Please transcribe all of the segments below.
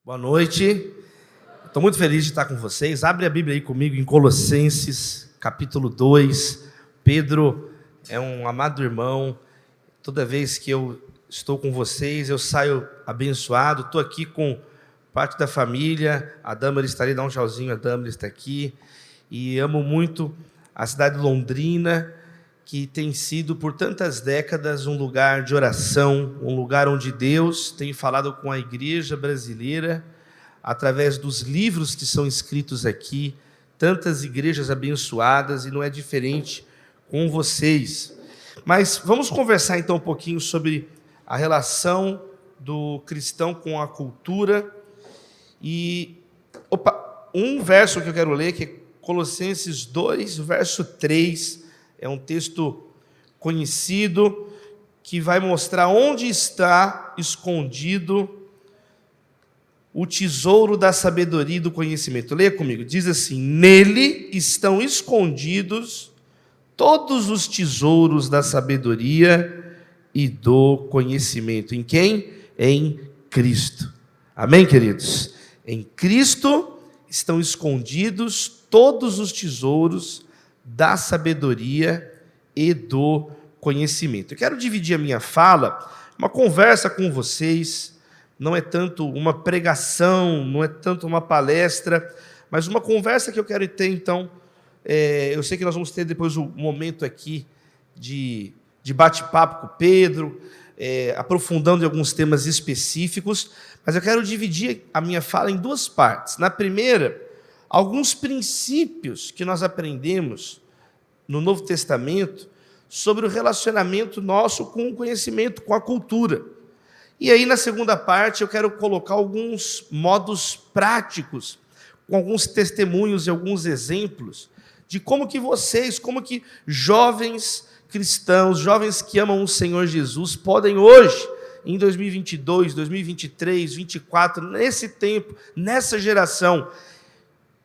Boa noite, estou muito feliz de estar com vocês. Abre a Bíblia aí comigo em Colossenses, capítulo 2. Pedro é um amado irmão. Toda vez que eu estou com vocês, eu saio abençoado. Estou aqui com parte da família. A Dâmara está ali, dá um tchauzinho, a Dâmara está aqui. E amo muito a cidade de Londrina, que tem sido por tantas décadas um lugar de oração, um lugar onde Deus tem falado com a igreja brasileira, através dos livros que são escritos aqui, tantas igrejas abençoadas, e não é diferente com vocês. Mas vamos conversar então um pouquinho sobre a relação do cristão com a cultura. E um verso que eu quero ler, que é Colossenses 2, verso 3, é um texto conhecido que vai mostrar onde está escondido o tesouro da sabedoria e do conhecimento. Leia comigo, diz assim: nele estão escondidos todos os tesouros da sabedoria e do conhecimento. Em quem? Em Cristo. Amém, queridos? Em Cristo estão escondidos todos os tesouros da sabedoria e do conhecimento. Eu quero dividir a minha fala, uma conversa com vocês, não é tanto uma pregação, não é tanto uma palestra, mas uma conversa que eu quero ter, então, eu sei que nós vamos ter depois um momento aqui de bate-papo com o Pedro, aprofundando em alguns temas específicos, mas eu quero dividir a minha fala em duas partes. Na primeira, alguns princípios que nós aprendemos no Novo Testamento sobre o relacionamento nosso com o conhecimento, com a cultura. E aí, na segunda parte, eu quero colocar alguns modos práticos, com alguns testemunhos e alguns exemplos de como que vocês, como que jovens cristãos, jovens que amam o Senhor Jesus, podem hoje, em 2022, 2023, 2024, nesse tempo, nessa geração,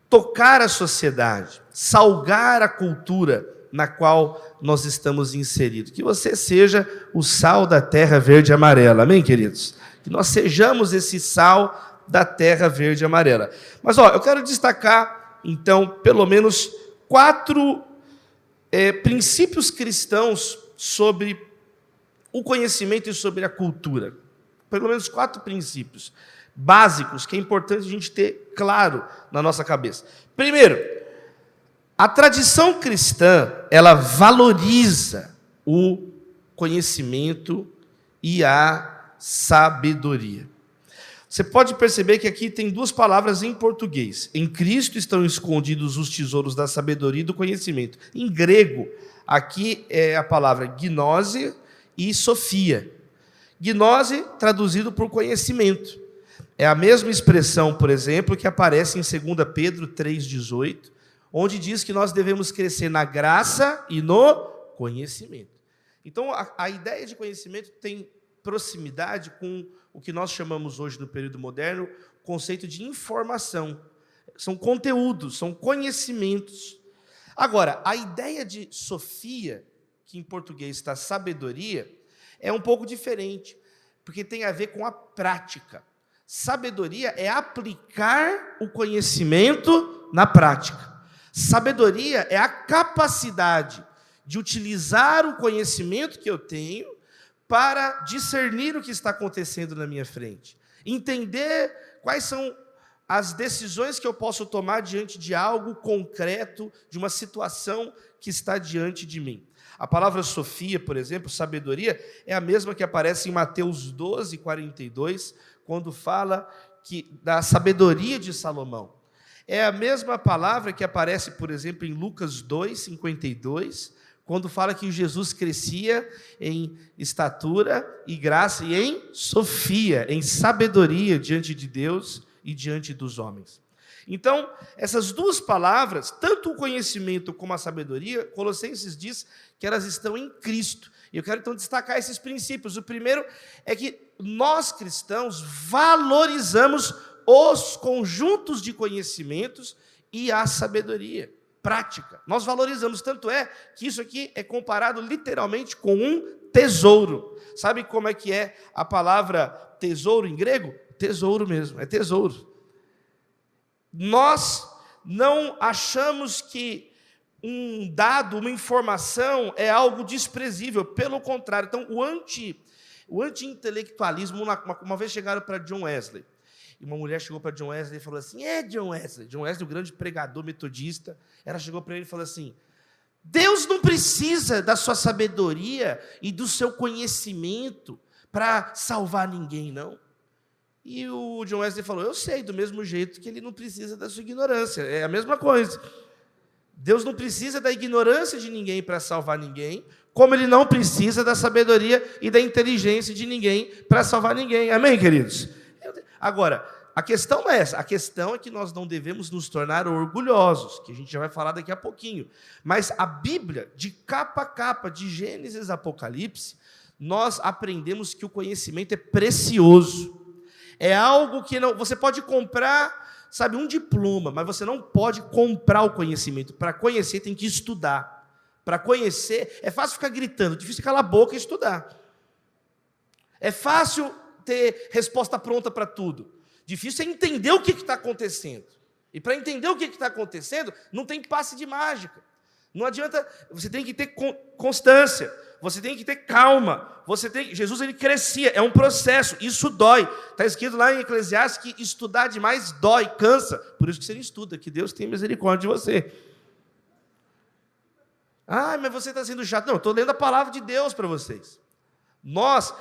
tocar a sociedade, salgar a cultura na qual nós estamos inseridos. Que você seja o sal da terra verde e amarela. Amém, queridos? Que nós sejamos esse sal da terra verde e amarela. Mas, eu quero destacar, então, pelo menos 4 princípios cristãos sobre o conhecimento e sobre a cultura. Pelo menos 4 princípios básicos que é importante a gente ter claro na nossa cabeça. Primeiro, a tradição cristã, ela valoriza o conhecimento e a sabedoria. Você pode perceber que aqui tem 2 palavras em português. Em Cristo estão escondidos os tesouros da sabedoria e do conhecimento. Em grego, aqui é a palavra gnose e sofia. Gnose, traduzido por conhecimento. É a mesma expressão, por exemplo, que aparece em 2 Pedro 3,18, onde diz que nós devemos crescer na graça e no conhecimento. Então, a ideia de conhecimento tem proximidade com o que nós chamamos hoje, no período moderno, o conceito de informação. São conteúdos, são conhecimentos. Agora, a ideia de sofia, que em português está sabedoria, é um pouco diferente, porque tem a ver com a prática. Sabedoria é aplicar o conhecimento na prática. Sabedoria é a capacidade de utilizar o conhecimento que eu tenho para discernir o que está acontecendo na minha frente. Entender quais são as decisões que eu posso tomar diante de algo concreto, de uma situação que está diante de mim. A palavra sofia, por exemplo, sabedoria, é a mesma que aparece em Mateus 12, 42, quando fala da sabedoria de Salomão. É a mesma palavra que aparece, por exemplo, em Lucas 2, 52, quando fala que Jesus crescia em estatura e graça e em sofia, em sabedoria diante de Deus e diante dos homens. Então, essas 2 palavras, tanto o conhecimento como a sabedoria, Colossenses diz que elas estão em Cristo. E eu quero então destacar esses princípios. O primeiro é que nós cristãos valorizamos os conjuntos de conhecimentos e a sabedoria prática. Nós valorizamos, tanto é que isso aqui é comparado literalmente com um tesouro. Sabe como é que é a palavra tesouro em grego? tesouro mesmo, é tesouro. Nós não achamos que um dado, uma informação é algo desprezível, pelo contrário. Então, o anti-intelectualismo, uma vez chegaram para John Wesley, e uma mulher chegou para John Wesley e falou assim, John Wesley, o grande pregador metodista, ela chegou para ele e falou assim, Deus não precisa da sua sabedoria e do seu conhecimento para salvar ninguém, não. E o John Wesley falou, eu sei, do mesmo jeito que ele não precisa da sua ignorância, é a mesma coisa. Deus não precisa da ignorância de ninguém para salvar ninguém, como ele não precisa da sabedoria e da inteligência de ninguém para salvar ninguém. Amém, queridos? Agora, a questão não é essa, a questão é que nós não devemos nos tornar orgulhosos, que a gente já vai falar daqui a pouquinho. Mas a Bíblia, de capa a capa, de Gênesis a Apocalipse, nós aprendemos que o conhecimento é precioso. É algo que não, você pode comprar, sabe, um diploma, mas você não pode comprar o conhecimento. Para conhecer tem que estudar. Para conhecer, é fácil ficar gritando, difícil calar a boca e estudar. É fácil ter resposta pronta para tudo. Difícil é entender o que está acontecendo. E para entender o que está acontecendo, não tem passe de mágica. Não adianta, você tem que ter constância, você tem que ter calma. Jesus ele crescia, é um processo, isso dói. Está escrito lá em Eclesiastes que estudar demais dói, cansa. Por isso que você não estuda, que Deus tem misericórdia de você. Ah, mas você está sendo chato. Não, eu estou lendo a palavra de Deus para vocês.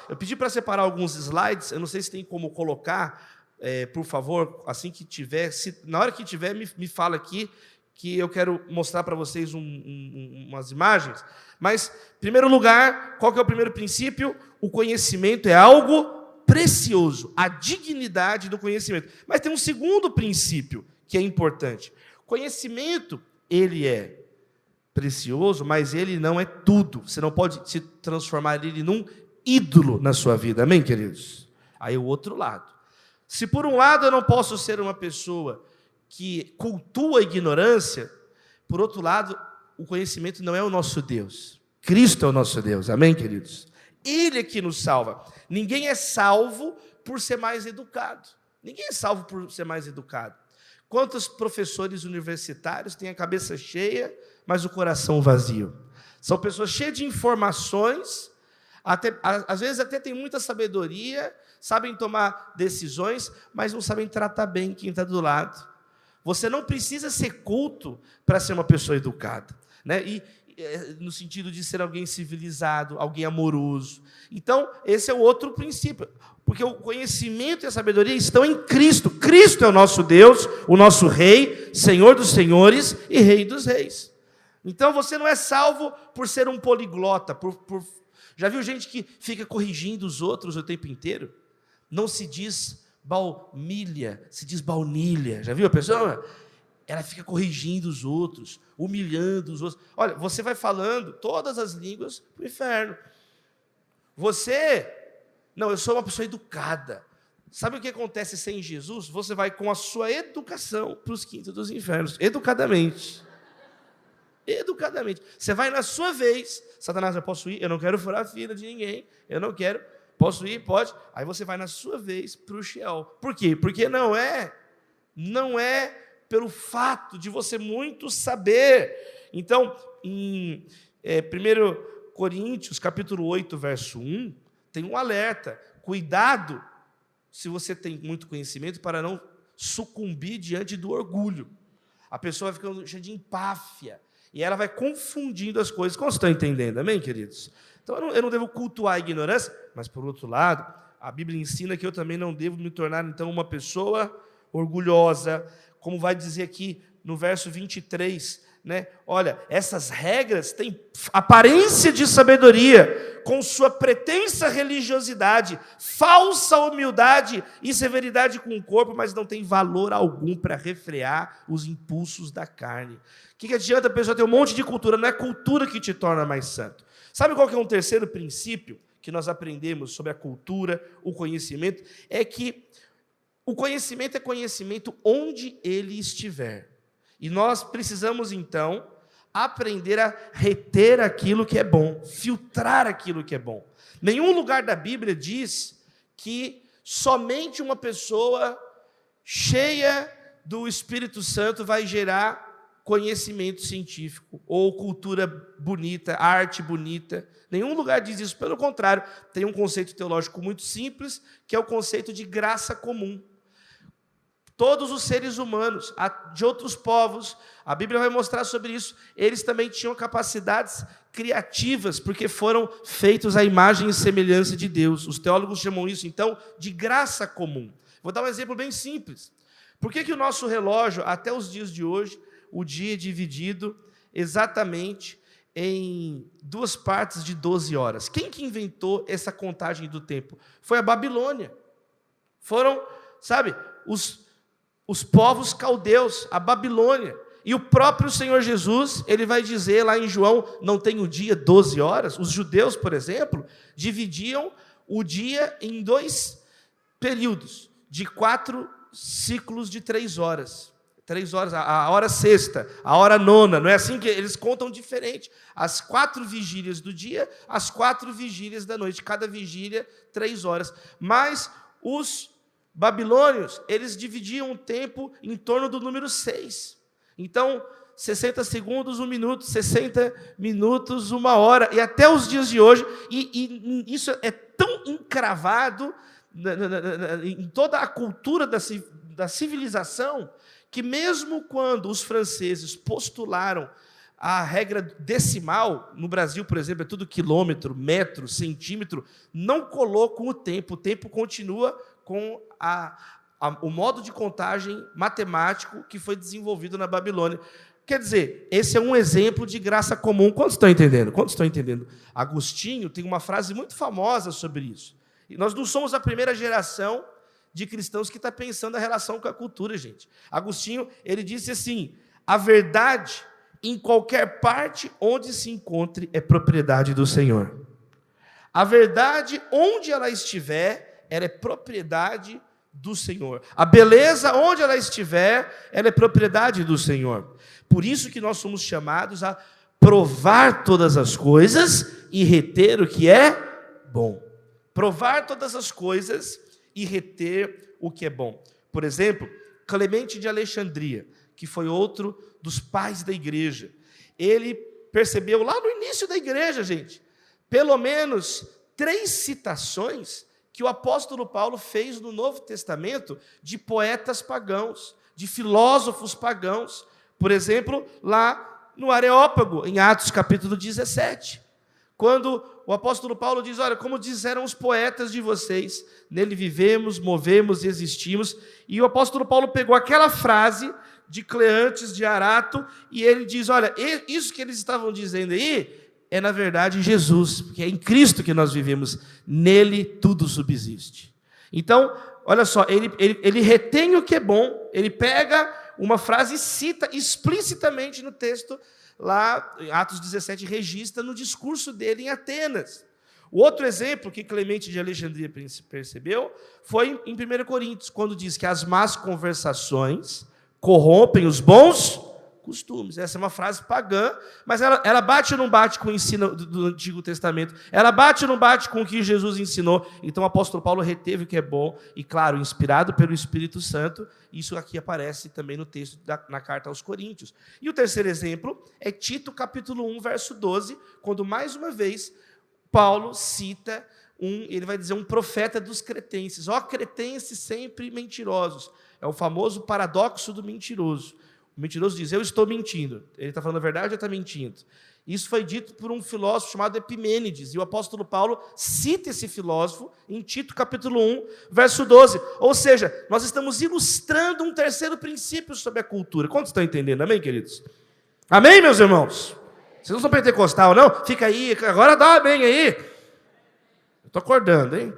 Eu pedi para separar alguns slides, eu não sei se tem como colocar, por favor, assim que tiver, na hora que tiver, me fala aqui, que eu quero mostrar para vocês umas imagens. Mas, em primeiro lugar, qual que é o primeiro princípio? O conhecimento é algo precioso, a dignidade do conhecimento. Mas tem um segundo princípio que é importante. Conhecimento, ele é precioso, mas ele não é tudo. Você não pode se transformar ele num ídolo na sua vida. Amém, queridos? Aí o outro lado. Se por um lado eu não posso ser uma pessoa que cultua a ignorância, por outro lado, o conhecimento não é o nosso Deus. Cristo é o nosso Deus. Amém, queridos? Ele é que nos salva. Ninguém é salvo por ser mais educado. Ninguém é salvo por ser mais educado. Quantos professores universitários têm a cabeça cheia, mas o coração vazio? São pessoas cheias de informações, às vezes até têm muita sabedoria, sabem tomar decisões, mas não sabem tratar bem quem está do lado. Você não precisa ser culto para ser uma pessoa educada, né? No sentido de ser alguém civilizado, alguém amoroso. Então, esse é o outro princípio, porque o conhecimento e a sabedoria estão em Cristo. Cristo é o nosso Deus, o nosso Rei, Senhor dos senhores e Rei dos reis. Então, você não é salvo por ser um poliglota. Já viu gente que fica corrigindo os outros o tempo inteiro? Não se diz baunilha, se diz baunilha. Já viu a pessoa? Ela fica corrigindo os outros, humilhando os outros. Olha, você vai falando todas as línguas para o inferno. Não, eu sou uma pessoa educada. Sabe o que acontece sem Jesus? Você vai com a sua educação para os quintos dos infernos, educadamente. Educadamente. Você vai na sua vez. Satanás, eu posso ir? Eu não quero furar a fila de ninguém. Eu não quero. Posso ir? Pode. Aí você vai na sua vez para o Sheol. Por quê? Porque não é pelo fato de você muito saber. Então, em 1 Coríntios, capítulo 8, verso 1, tem um alerta. Cuidado, se você tem muito conhecimento, para não sucumbir diante do orgulho. A pessoa vai ficando cheia de empáfia. E ela vai confundindo as coisas. Como vocês estão entendendo? Amém, queridos? Então, eu não devo cultuar a ignorância, mas, por outro lado, a Bíblia ensina que eu também não devo me tornar, então, uma pessoa orgulhosa, como vai dizer aqui no verso 23, né? Olha, essas regras têm aparência de sabedoria, com sua pretensa religiosidade, falsa humildade e severidade com o corpo, mas não tem valor algum para refrear os impulsos da carne. O que adianta a pessoa ter um monte de cultura? Não é cultura que te torna mais santo. Sabe qual que é um terceiro princípio que nós aprendemos sobre a cultura, o conhecimento? É que o conhecimento é conhecimento onde ele estiver. E nós precisamos, então, aprender a reter aquilo que é bom, filtrar aquilo que é bom. Nenhum lugar da Bíblia diz que somente uma pessoa cheia do Espírito Santo vai gerar conhecimento científico, ou cultura bonita, arte bonita. Nenhum lugar diz isso, pelo contrário, tem um conceito teológico muito simples, que é o conceito de graça comum. Todos os seres humanos, de outros povos, a Bíblia vai mostrar sobre isso, eles também tinham capacidades criativas, porque foram feitos à imagem e semelhança de Deus. Os teólogos chamam isso, então, de graça comum. Vou dar um exemplo bem simples. Por que o nosso relógio, até os dias de hoje, o dia é dividido exatamente em 2 partes de 12 horas? Quem que inventou essa contagem do tempo? Foi a Babilônia. Foram, os povos caldeus, a Babilônia. E o próprio Senhor Jesus, ele vai dizer lá em João, não tem o dia 12 horas? Os judeus, por exemplo, dividiam o dia em 2 períodos, de 4 ciclos de 3 horas. 3 horas, a hora sexta, a hora nona, não é assim que eles contam diferente. As 4 vigílias do dia, as 4 vigílias da noite, cada vigília 3 horas. Mas os babilônios, eles dividiam o tempo em torno do número 6. Então, 60 segundos, 1 minuto, 60 minutos, 1 hora, e até os dias de hoje, e isso é tão encravado em toda a cultura da civilização, que mesmo quando os franceses postularam a regra decimal, no Brasil, por exemplo, é tudo quilômetro, metro, centímetro, não colocam o tempo continua com o modo de contagem matemático que foi desenvolvido na Babilônia. Quer dizer, esse é um exemplo de graça comum. Quantos estão entendendo? Quantos estão entendendo? Agostinho tem uma frase muito famosa sobre isso. E nós não somos a primeira geração de cristãos que está pensando a relação com a cultura, gente. Agostinho, ele disse assim, a verdade, em qualquer parte onde se encontre, é propriedade do Senhor. A verdade, onde ela estiver, ela é propriedade do Senhor. A beleza, onde ela estiver, ela é propriedade do Senhor. Por isso que nós somos chamados a provar todas as coisas e reter o que é bom. Provar todas as coisas e reter o que é bom. Por exemplo, Clemente de Alexandria, que foi outro dos pais da igreja. Ele percebeu lá no início da igreja, gente, pelo menos 3 citações que o apóstolo Paulo fez no Novo Testamento de poetas pagãos, de filósofos pagãos. Por exemplo, lá no Areópago, em Atos capítulo 17, quando o apóstolo Paulo diz, olha, como disseram os poetas de vocês, nele vivemos, movemos e existimos. E o apóstolo Paulo pegou aquela frase de Cleantes de Arato e ele diz, olha, isso que eles estavam dizendo aí é, na verdade, Jesus, porque é em Cristo que nós vivemos, nele tudo subsiste. Então, olha só, ele retém o que é bom, ele pega uma frase e cita explicitamente no texto, lá em Atos 17, registra no discurso dele em Atenas. O outro exemplo que Clemente de Alexandria percebeu foi em 1 Coríntios, quando diz que as más conversações corrompem os bons costumes. Essa é uma frase pagã, mas ela bate ou não bate com o ensino do Antigo Testamento? Ela bate ou não bate com o que Jesus ensinou? Então o apóstolo Paulo reteve o que é bom, e claro, inspirado pelo Espírito Santo, isso aqui aparece também no texto, na carta aos Coríntios. E o terceiro exemplo é Tito capítulo 1, verso 12, quando mais uma vez Paulo cita ele vai dizer um profeta dos cretenses. Ó, cretenses sempre mentirosos. É o famoso paradoxo do mentiroso. O mentiroso diz, eu estou mentindo. Ele está falando a verdade ou está mentindo? Isso foi dito por um filósofo chamado Epimênides, e o apóstolo Paulo cita esse filósofo em Tito capítulo 1, verso 12. Ou seja, nós estamos ilustrando um terceiro princípio sobre a cultura. Quantos estão entendendo? Amém, queridos? Amém, meus irmãos? Vocês não são pentecostal, não? Fica aí, agora dá amém aí. Eu estou acordando, hein?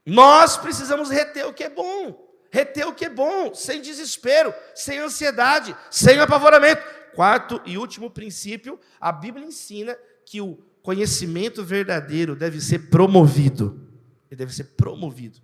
Nós precisamos reter o que é bom. Reter o que é bom, sem desespero, sem ansiedade, sem apavoramento. Quarto e último princípio, a Bíblia ensina que o conhecimento verdadeiro deve ser promovido. Ele deve ser promovido.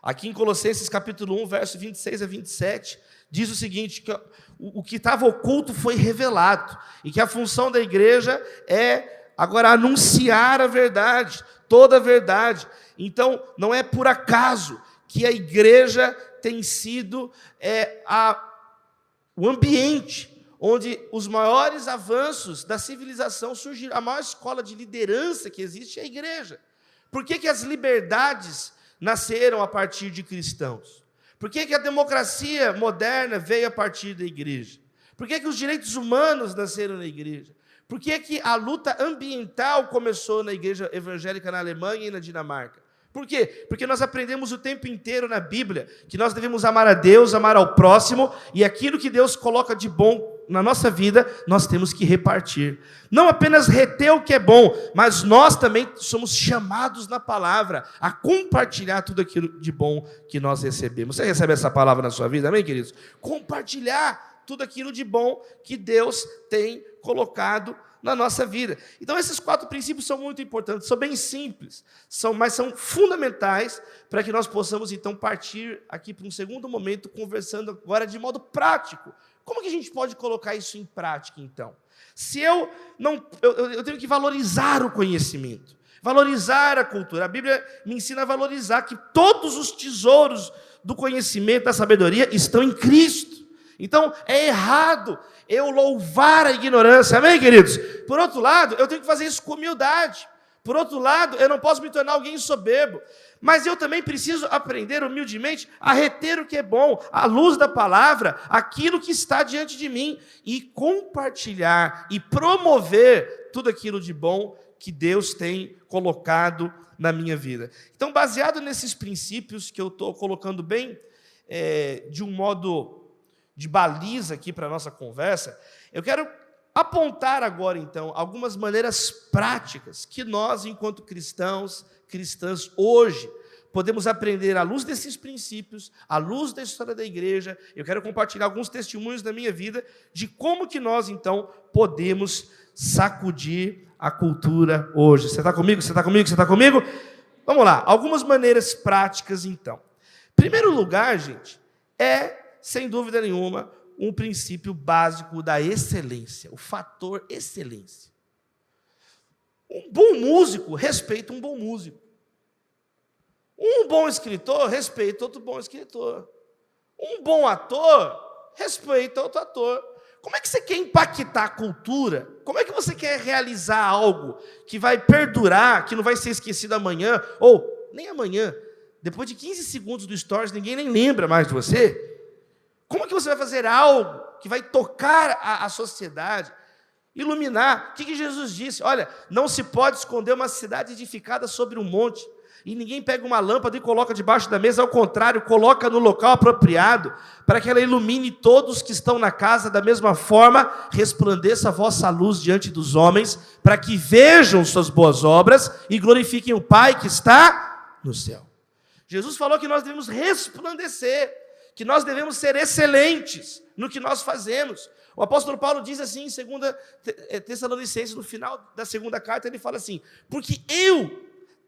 Aqui em Colossenses capítulo 1, verso 26 a 27, diz o seguinte, que o que estava oculto foi revelado, e que a função da igreja é agora anunciar a verdade. toda a verdade. Então, não é por acaso que a igreja tem sido o ambiente onde os maiores avanços da civilização surgiram. A maior escola de liderança que existe é a igreja. Por que as liberdades nasceram a partir de cristãos? Por que a democracia moderna veio a partir da igreja? Por que os direitos humanos nasceram na igreja? Por que a luta ambiental começou na igreja evangélica na Alemanha e na Dinamarca? Por quê? Porque nós aprendemos o tempo inteiro na Bíblia que nós devemos amar a Deus, amar ao próximo, e aquilo que Deus coloca de bom na nossa vida, nós temos que repartir. Não apenas reter o que é bom, mas nós também somos chamados na palavra a compartilhar tudo aquilo de bom que nós recebemos. Você recebe essa palavra na sua vida, amém, queridos? Compartilhar tudo aquilo de bom que Deus tem colocado na nossa vida. Então, esses 4 princípios são muito importantes, são bem simples, mas são fundamentais para que nós possamos, então, partir aqui para um segundo momento, conversando agora de modo prático. Como que a gente pode colocar isso em prática, então? Se eu tenho que valorizar o conhecimento, valorizar a cultura. A Bíblia me ensina a valorizar que todos os tesouros do conhecimento, da sabedoria, estão em Cristo. Então, é errado eu louvar a ignorância, amém, queridos? Por outro lado, eu tenho que fazer isso com humildade. Por outro lado, eu não posso me tornar alguém soberbo. Mas eu também preciso aprender humildemente a reter o que é bom, à luz da palavra, aquilo que está diante de mim, e compartilhar e promover tudo aquilo de bom que Deus tem colocado na minha vida. Então, baseado nesses princípios que eu estou colocando bem de um modo de baliza aqui para a nossa conversa, eu quero apontar agora, então, algumas maneiras práticas que nós, enquanto cristãs, hoje, podemos aprender à luz desses princípios, à luz da história da igreja. Eu quero compartilhar alguns testemunhos da minha vida de como que nós, então, podemos sacudir a cultura hoje. Você está comigo? Você está comigo? Você está comigo? Vamos lá, algumas maneiras práticas, então. Em primeiro lugar, gente, sem dúvida nenhuma, um princípio básico da excelência, o fator excelência. Um bom músico respeita um bom músico. Um bom escritor respeita outro bom escritor. Um bom ator respeita outro ator. Como é que você quer impactar a cultura? Como é que você quer realizar algo que vai perdurar, que não vai ser esquecido amanhã, ou nem amanhã, depois de 15 segundos do Stories, ninguém nem lembra mais de você? Como é que você vai fazer algo que vai tocar a sociedade, iluminar? O que Jesus disse? Olha, não se pode esconder uma cidade edificada sobre um monte, e ninguém pega uma lâmpada e coloca debaixo da mesa, ao contrário, coloca no local apropriado, para que ela ilumine todos que estão na casa. Da mesma forma, resplandeça a vossa luz diante dos homens, para que vejam suas boas obras e glorifiquem o Pai que está no céu. Jesus falou que nós devemos resplandecer, que nós devemos ser excelentes no que nós fazemos. O apóstolo Paulo diz assim em 2 Tessalonicenses, no final da segunda carta, ele fala assim: porque eu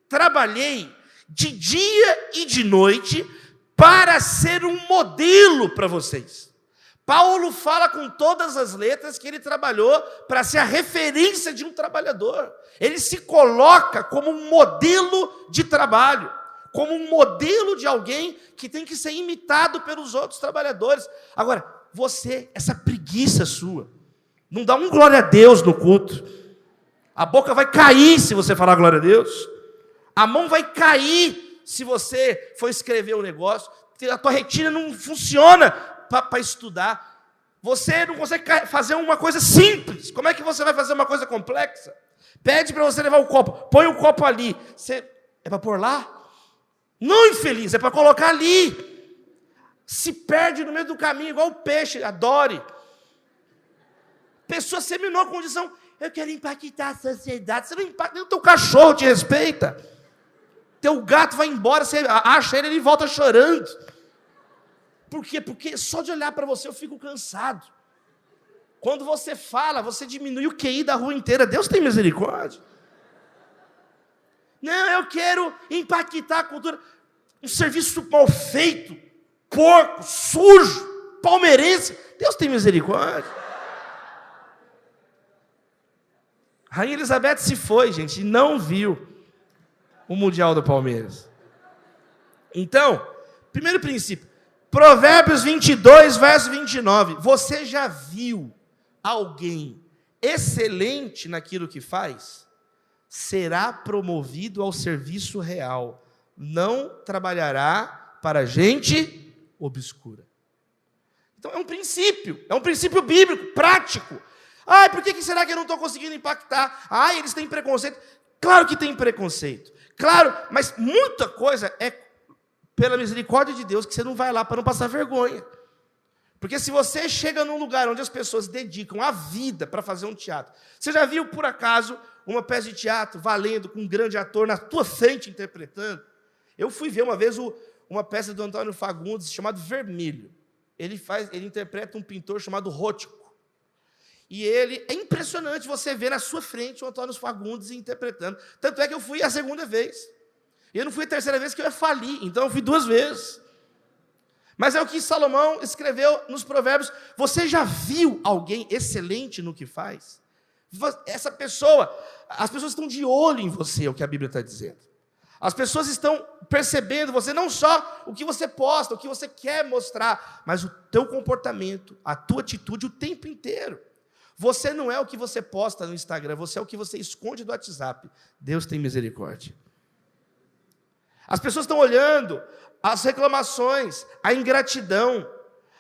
trabalhei de dia e de noite para ser um modelo para vocês. Paulo fala com todas as letras que ele trabalhou para ser a referência de um trabalhador. Ele se coloca como um modelo de trabalho, como um modelo de alguém que tem que ser imitado pelos outros trabalhadores. Agora, você, essa preguiça sua, não dá um glória a Deus no culto. A boca vai cair se você falar glória a Deus. A mão vai cair se você for escrever um negócio. A tua retina não funciona para estudar. Você não consegue fazer uma coisa simples. Como é que você vai fazer uma coisa complexa? Pede para você levar o copo. Põe o copo ali. É para pôr lá? Não, infeliz, é para colocar ali. Se perde no meio do caminho, igual o peixe, adore. Pessoa seminou a condição, eu quero impactar a sociedade. Você não impacta, nem o teu cachorro te respeita. Teu gato vai embora, você acha ele e volta chorando. Por quê? Porque só de olhar para você eu fico cansado. Quando você fala, você diminui o QI da rua inteira. Deus tem misericórdia. Não, eu quero impactar a cultura. Um serviço mal feito, porco, sujo, palmeirense. Deus tem misericórdia. Rainha Elizabeth se foi, gente, e não viu. o Mundial do Palmeiras. Então, primeiro princípio, Provérbios 22, verso 29. Você já viu alguém excelente naquilo que faz? Será promovido ao serviço real. Não trabalhará para gente obscura. Então é um princípio bíblico, prático. Por que será que eu não estou conseguindo impactar? Eles têm preconceito. Claro que tem preconceito. Claro, mas muita coisa é pela misericórdia de Deus que você não vai lá para não passar vergonha. Porque se você chega num lugar onde as pessoas dedicam a vida para fazer um teatro, você já viu, por acaso, uma peça de teatro valendo com um grande ator na tua frente interpretando? Eu fui ver uma vez uma peça do Antônio Fagundes chamada Vermelho. Ele interpreta um pintor chamado Rótico. E é impressionante você ver na sua frente o Antônio Fagundes interpretando. Tanto é que eu fui a segunda vez. E eu não fui a terceira vez que eu ia falir, então eu fui 2 vezes. Mas é o que Salomão escreveu nos Provérbios. Você já viu alguém excelente no que faz? Essa pessoa, as pessoas estão de olho em você, é o que a Bíblia está dizendo. As pessoas estão percebendo você, não só o que você posta, o que você quer mostrar, mas o teu comportamento, a tua atitude o tempo inteiro. Você não é o que você posta no Instagram, você é o que você esconde do WhatsApp. Deus tem misericórdia. As pessoas estão olhando as reclamações, a ingratidão,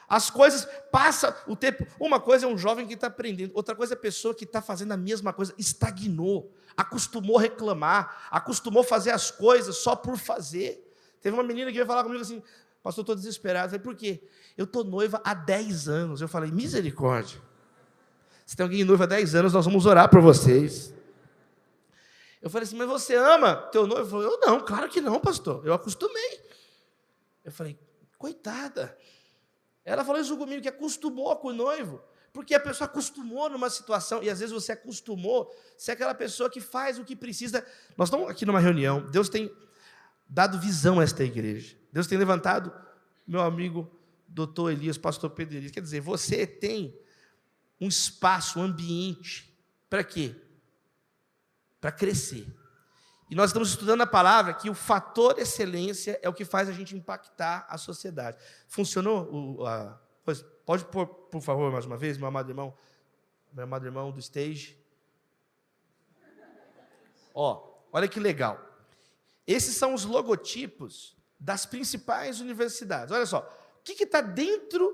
as coisas, passa o tempo. Uma coisa é um jovem que está aprendendo, outra coisa é a pessoa que está fazendo a mesma coisa, estagnou, acostumou a reclamar, acostumou a fazer as coisas só por fazer. Teve uma menina que veio falar comigo assim: pastor, eu estou desesperado. Eu falei: por quê? Eu estou noiva há 10 anos. Eu falei: misericórdia. Se tem alguém noivo há 10 anos, nós vamos orar por vocês. Eu falei assim: mas você ama teu noivo? Ele falou: eu não, claro que não, pastor, eu acostumei. Eu falei: coitada. Ela falou isso comigo, que acostumou com o noivo, porque a pessoa acostumou numa situação, e às vezes você acostumou, você é aquela pessoa que faz o que precisa. Nós estamos aqui numa reunião, Deus tem dado visão a esta igreja, Deus tem levantado meu amigo doutor Elias, pastor Pedro Elias, quer dizer, você tem um espaço, um ambiente, para quê? Para crescer. E nós estamos estudando a palavra que o fator excelência é o que faz a gente impactar a sociedade. Funcionou? Pode pôr, por favor, mais uma vez, meu amado irmão do stage. Olha que legal. Esses são os logotipos das principais universidades. Olha só, o que está dentro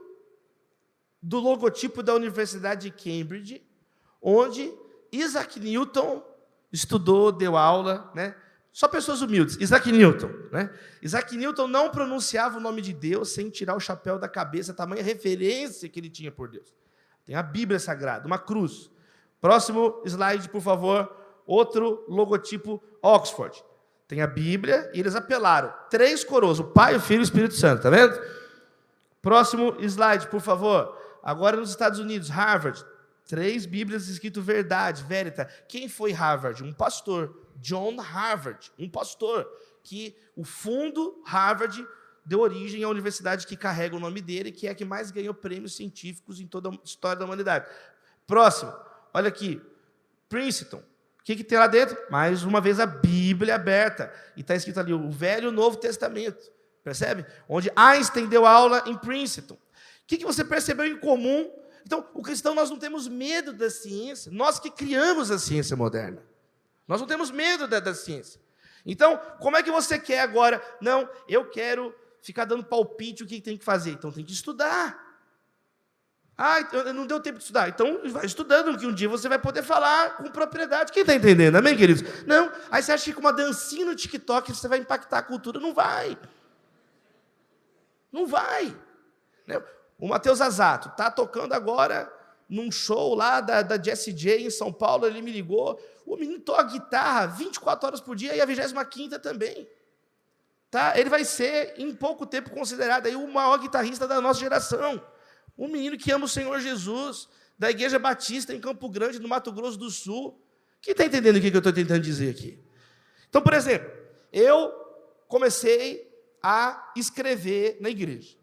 do logotipo da Universidade de Cambridge, onde Isaac Newton estudou, deu aula, né? Só pessoas humildes. Isaac Newton, né? Isaac Newton não pronunciava o nome de Deus sem tirar o chapéu da cabeça, a tamanha referência que ele tinha por Deus. Tem a Bíblia Sagrada, uma cruz. Próximo slide, por favor. Outro logotipo, Oxford. Tem a Bíblia e eles apelaram. 3 coroas, o Pai, o Filho e o Espírito Santo, tá vendo? Próximo slide, por favor. Agora nos Estados Unidos, Harvard. 3 Bíblias escrito verdade, verita. Quem foi Harvard? Um pastor, John Harvard, um pastor, que o fundo Harvard deu origem à universidade que carrega o nome dele, que é a que mais ganhou prêmios científicos em toda a história da humanidade. Próximo, olha aqui, Princeton. O que tem lá dentro? Mais uma vez a Bíblia aberta. E está escrito ali o Velho e o Novo Testamento. Percebe? Onde Einstein deu aula em Princeton. O que você percebeu em comum? Então, o cristão, nós não temos medo da ciência. Nós que criamos a ciência moderna. Nós não temos medo da ciência. Então, como é que você quer agora? Não, eu quero ficar dando palpite o que tem que fazer. Então, tem que estudar. Não deu tempo de estudar. Então, vai estudando, que um dia você vai poder falar com propriedade. Quem está entendendo? Amém, queridos? Não, aí você acha que com uma dancinha no TikTok você vai impactar a cultura. Não vai. Não vai. O Matheus Azato está tocando agora num show lá da Jessie J em São Paulo. Ele me ligou. O menino toca guitarra 24 horas por dia e a 25ª também. Tá? Ele vai ser, em pouco tempo, considerado aí o maior guitarrista da nossa geração. Um menino que ama o Senhor Jesus, da Igreja Batista em Campo Grande, no Mato Grosso do Sul. Quem está entendendo o que eu estou tentando dizer aqui? Então, por exemplo, eu comecei a escrever na igreja.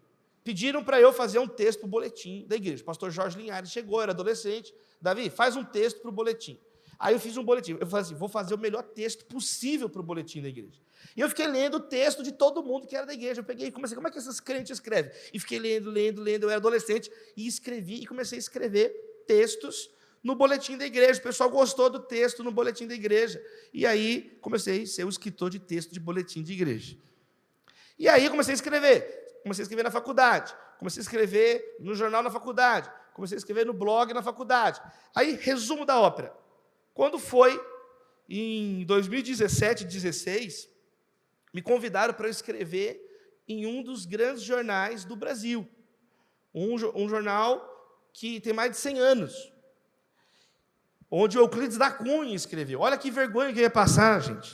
Pediram para eu fazer um texto para o boletim da igreja. O pastor Jorge Linhares chegou, era adolescente. Davi, faz um texto para o boletim. Aí eu fiz um boletim. Eu falei assim, vou fazer o melhor texto possível para o boletim da igreja. E eu fiquei lendo o texto de todo mundo que era da igreja. Eu peguei e comecei, como é que esses crentes escrevem? E fiquei lendo. Eu era adolescente e escrevi e comecei a escrever textos no boletim da igreja. O pessoal gostou do texto no boletim da igreja. E aí comecei a ser o escritor de texto de boletim de igreja. E aí comecei a escrever. Comecei a escrever na faculdade. Comecei a escrever no jornal na faculdade. Comecei a escrever no blog na faculdade. Aí, resumo da ópera. Quando foi em 2017, 2016, me convidaram para eu escrever em um dos grandes jornais do Brasil. Um jornal que tem mais de 100 anos. Onde o Euclides da Cunha escreveu. Olha que vergonha que eu ia passar, gente.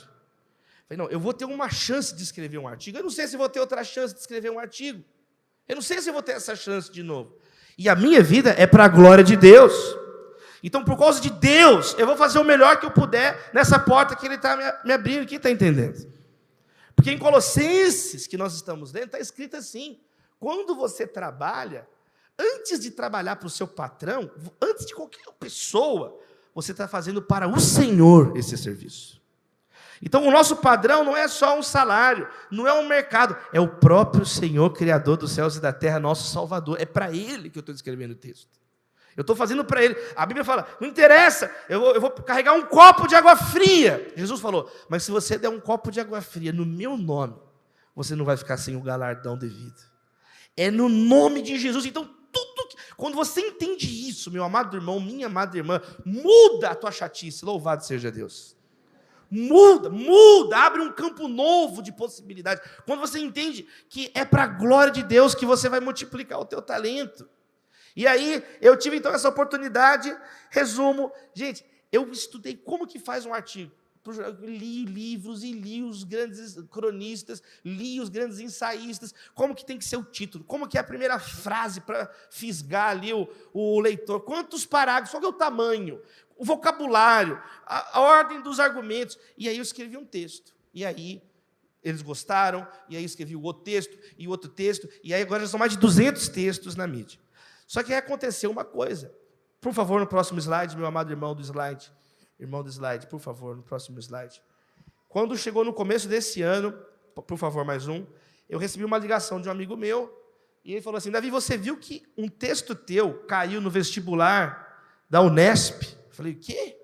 Falei, não, eu vou ter uma chance de escrever um artigo. Eu não sei se vou ter outra chance de escrever um artigo. Eu não sei se vou ter essa chance de novo. E a minha vida é para a glória de Deus. Então, por causa de Deus, eu vou fazer o melhor que eu puder nessa porta que Ele está me abrindo. Quem está entendendo? Porque em Colossenses, que nós estamos lendo, está escrito assim, quando você trabalha, antes de trabalhar para o seu patrão, antes de qualquer pessoa, você está fazendo para o Senhor esse serviço. Então, o nosso padrão não é só um salário, não é um mercado, é o próprio Senhor, Criador dos céus e da terra, nosso Salvador. É para Ele que eu estou escrevendo o texto. Eu estou fazendo para Ele. A Bíblia fala, não interessa, eu vou carregar um copo de água fria. Jesus falou, mas se você der um copo de água fria no meu nome, você não vai ficar sem o galardão devido. É no nome de Jesus. Então, quando você entende isso, meu amado irmão, minha amada irmã, muda a tua chatice, louvado seja Deus. Muda, abre um campo novo de possibilidades. Quando você entende que é para a glória de Deus que você vai multiplicar o teu talento. E aí, eu tive então essa oportunidade, resumo, gente, eu estudei como que faz um artigo. Eu li livros e li os grandes cronistas, li os grandes ensaístas, como que tem que ser o título, como que é a primeira frase para fisgar ali o leitor, quantos parágrafos, qual que é o tamanho, o vocabulário, a ordem dos argumentos. E aí eu escrevi um texto. E aí eles gostaram, e aí eu escrevi o outro texto, e o outro texto, e aí agora já são mais de 200 textos na mídia. Só que aí aconteceu uma coisa. Por favor, no próximo slide, meu amado irmão do slide. Irmão do slide, por favor, no próximo slide. Quando chegou no começo desse ano, por favor, mais um, eu recebi uma ligação de um amigo meu, e ele falou assim, Davi, você viu que um texto teu caiu no vestibular da Unesp? Eu falei, o quê?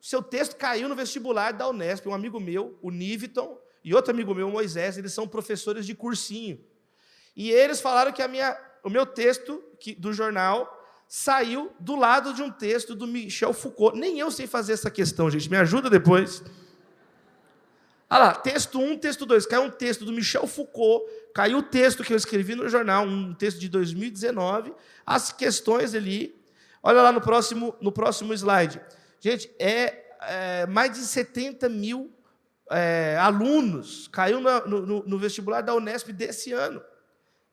O seu texto caiu no vestibular da Unesp. Um amigo meu, o Niviton, e outro amigo meu, o Moisés, eles são professores de cursinho. E eles falaram que o meu texto do jornal saiu do lado de um texto do Michel Foucault. Nem eu sei fazer essa questão, gente. Me ajuda depois. Olha lá, texto 1, texto 2. Caiu um texto do Michel Foucault, caiu o texto que eu escrevi no jornal, um texto de 2019, as questões ali. Olha lá no próximo slide. Gente, mais de 70 mil alunos caiu no vestibular da Unesp desse ano.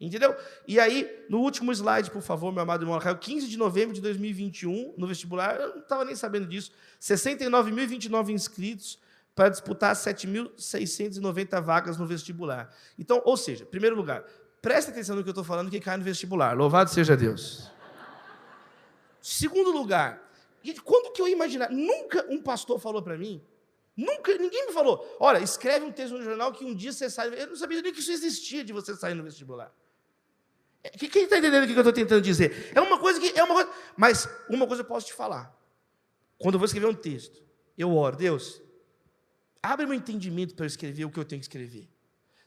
Entendeu? E aí, no último slide, por favor, meu amado irmão, caiu 15 de novembro de 2021, no vestibular, eu não estava nem sabendo disso, 69.029 inscritos para disputar 7.690 vagas no vestibular. Então, ou seja, em primeiro lugar, preste atenção no que eu estou falando, que cai no vestibular, louvado seja Deus. Segundo lugar, quando que eu ia imaginar? Nunca um pastor falou para mim, ninguém me falou, olha, escreve um texto no jornal que um dia você sai, eu não sabia nem que isso existia de você sair no vestibular. Quem está entendendo o que eu estou tentando dizer? Mas uma coisa eu posso te falar. Quando eu vou escrever um texto, eu oro, Deus, abre meu entendimento para eu escrever o que eu tenho que escrever.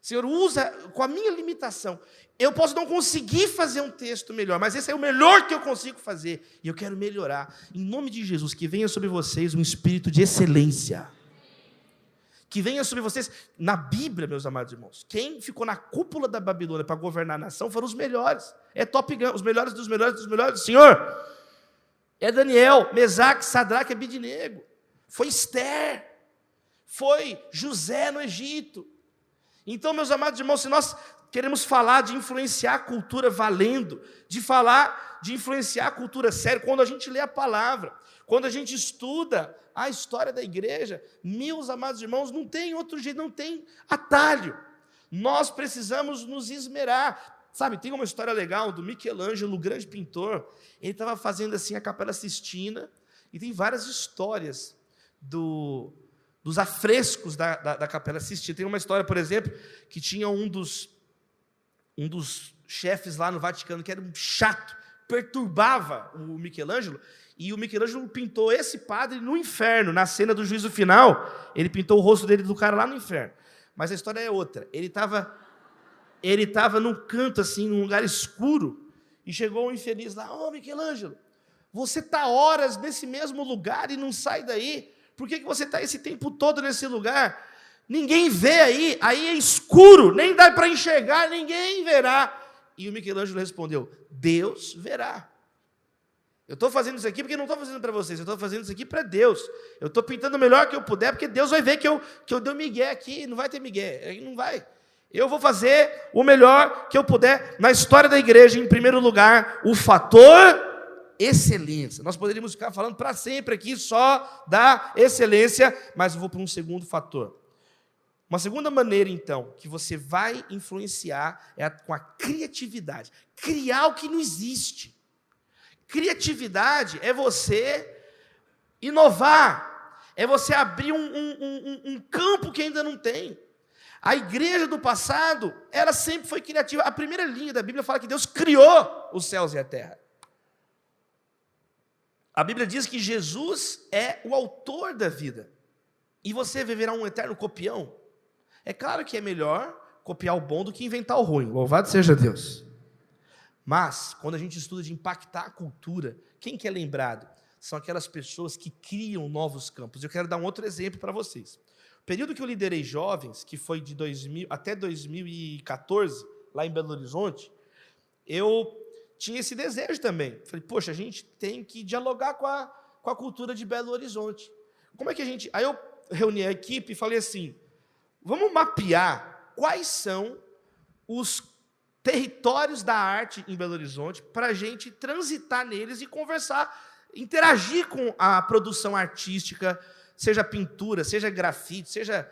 Senhor, usa com a minha limitação. Eu posso não conseguir fazer um texto melhor, mas esse é o melhor que eu consigo fazer. E eu quero melhorar. Em nome de Jesus, que venha sobre vocês um espírito de excelência. Que venha sobre vocês, na Bíblia, meus amados irmãos, quem ficou na cúpula da Babilônia para governar a nação foram os melhores. É Top Gun, os melhores dos melhores dos melhores. Senhor, é Daniel, Mesaque, Sadraque, Abidnego. Foi Esther. Foi José no Egito. Então, meus amados irmãos, se nós queremos falar de influenciar a cultura valendo, de falar de influenciar a cultura sério, quando a gente lê a palavra, quando a gente estuda a história da igreja, meus amados irmãos, não tem outro jeito, não tem atalho. Nós precisamos nos esmerar. Sabe, tem uma história legal do Michelangelo, o grande pintor. Ele estava fazendo assim a Capela Sistina, e tem várias histórias. dos afrescos da Capela Sistina. Tem uma história, por exemplo, que tinha um dos chefes lá no Vaticano que era um chato, perturbava o Michelangelo, e o Michelangelo pintou esse padre no inferno, na cena do juízo final. Ele pintou o rosto dele do cara lá no inferno. Mas a história é outra. Ele estava num canto, assim, num lugar escuro, e chegou um infeliz lá: ô Michelangelo, você está horas nesse mesmo lugar e não sai daí? Por que você está esse tempo todo nesse lugar? Ninguém vê aí é escuro, nem dá para enxergar, ninguém verá. E o Michelangelo respondeu: Deus verá. Eu estou fazendo isso aqui porque não estou fazendo para vocês, eu estou fazendo isso aqui para Deus. Eu estou pintando o melhor que eu puder, porque Deus vai ver que eu dei migué aqui, não vai ter migué, aí não vai. Eu vou fazer o melhor que eu puder na história da igreja. Em primeiro lugar, o fator excelência. Nós poderíamos ficar falando para sempre aqui só da excelência, mas eu vou para um segundo fator. Uma segunda maneira, então, que você vai influenciar é com a criatividade. Criar o que não existe. Criatividade é você inovar, é você abrir um campo que ainda não tem. A igreja do passado, ela sempre foi criativa. A primeira linha da Bíblia fala que Deus criou os céus e a terra. A Bíblia diz que Jesus é o autor da vida. E você viverá um eterno copião. É claro que é melhor copiar o bom do que inventar o ruim. Louvado seja Deus. Mas, quando a gente estuda de impactar a cultura, quem que é lembrado? São aquelas pessoas que criam novos campos. Eu quero dar um outro exemplo para vocês. O período que eu liderei jovens, que foi de 2000 até 2014, lá em Belo Horizonte, eu tinha esse desejo também. Falei, poxa, a gente tem que dialogar com a cultura de Belo Horizonte. Como é que a gente... Aí eu reuni a equipe e falei assim, vamos mapear quais são os territórios da arte em Belo Horizonte para a gente transitar neles e conversar, interagir com a produção artística, seja pintura, seja grafite, seja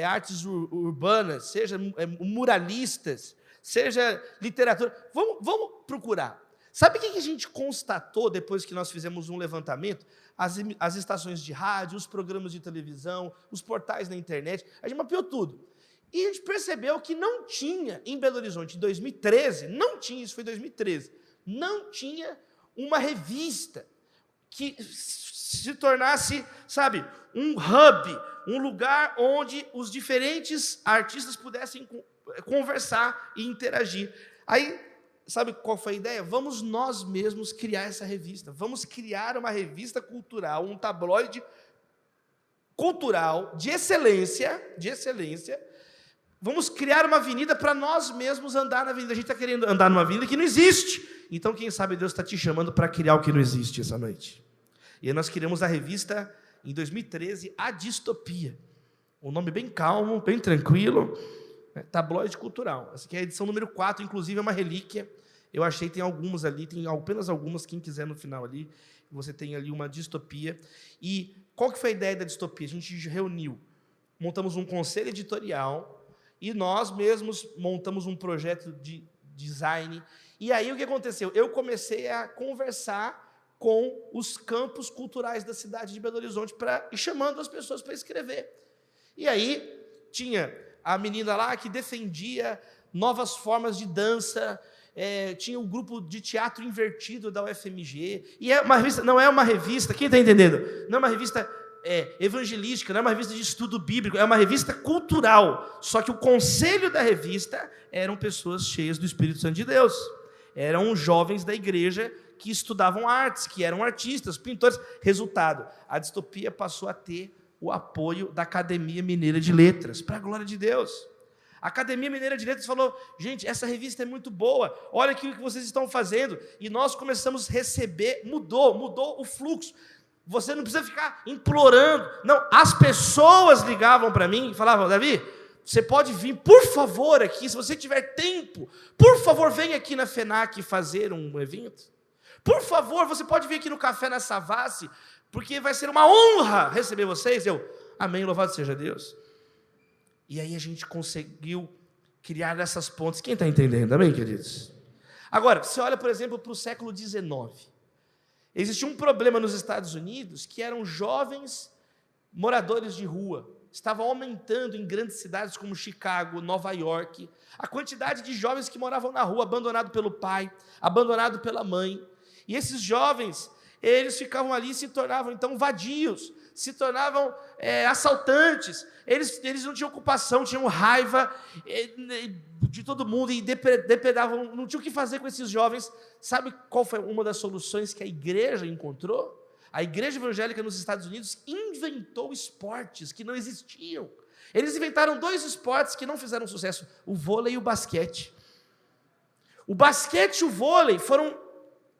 artes urbanas, seja muralistas, seja literatura. Vamos procurar. Sabe o que a gente constatou depois que nós fizemos um levantamento? As estações de rádio, os programas de televisão, os portais na internet, a gente mapeou tudo. E a gente percebeu que não tinha, em Belo Horizonte, em 2013, não tinha, isso foi 2013, não tinha uma revista que se tornasse, sabe, um hub, um lugar onde os diferentes artistas pudessem conversar e interagir. Aí, sabe qual foi a ideia? Vamos nós mesmos criar essa revista, vamos criar uma revista cultural, um tabloide cultural de excelência, vamos criar uma avenida para nós mesmos andar na avenida. A gente está querendo andar numa avenida que não existe. Então, quem sabe Deus está te chamando para criar o que não existe essa noite. E aí nós criamos a revista, em 2013, A Distopia. Um nome bem calmo, bem tranquilo, tabloide cultural. Essa aqui é a edição número 4, inclusive é uma relíquia. Eu achei, tem algumas ali, tem apenas algumas, quem quiser no final ali. Você tem ali uma distopia. E qual que foi a ideia da distopia? A gente reuniu, montamos um conselho editorial, e nós mesmos montamos um projeto de design. E aí o que aconteceu? Eu comecei a conversar com os campos culturais da cidade de Belo Horizonte e chamando as pessoas para escrever. E aí tinha a menina lá que defendia novas formas de dança, tinha um grupo de teatro invertido da UFMG. E não é uma revista, quem está entendendo? Não é uma revista evangelística, não é uma revista de estudo bíblico, é uma revista cultural. Só que o conselho da revista eram pessoas cheias do Espírito Santo de Deus. Eram jovens da igreja que estudavam artes, que eram artistas, pintores. Resultado, a distopia passou a ter o apoio da Academia Mineira de Letras, para a glória de Deus. A Academia Mineira de Letras falou, gente, essa revista é muito boa, olha aqui o que vocês estão fazendo. E nós começamos a receber, mudou o fluxo. Você não precisa ficar implorando. Não, as pessoas ligavam para mim e falavam, Davi, você pode vir, por favor, aqui, se você tiver tempo, por favor, venha aqui na FENAC fazer um evento. Por favor, você pode vir aqui no Café na Savassi, porque vai ser uma honra receber vocês. Amém, louvado seja Deus. E aí a gente conseguiu criar essas pontes. Quem está entendendo? Amém, queridos? Agora, você olha, por exemplo, para o século XIX. Existia um problema nos Estados Unidos, que eram jovens moradores de rua. Estava aumentando em grandes cidades como Chicago, Nova York, a quantidade de jovens que moravam na rua, abandonado pelo pai, abandonado pela mãe. E esses jovens, eles ficavam ali e se tornavam então vadios, se tornavam assaltantes. Eles não tinham ocupação, tinham raiva de todo mundo e depredavam, não tinham o que fazer com esses jovens. Sabe qual foi uma das soluções que a igreja encontrou? A igreja evangélica nos Estados Unidos inventou esportes que não existiam. Eles inventaram 2 esportes que não fizeram sucesso: o vôlei e o basquete. O basquete e o vôlei foram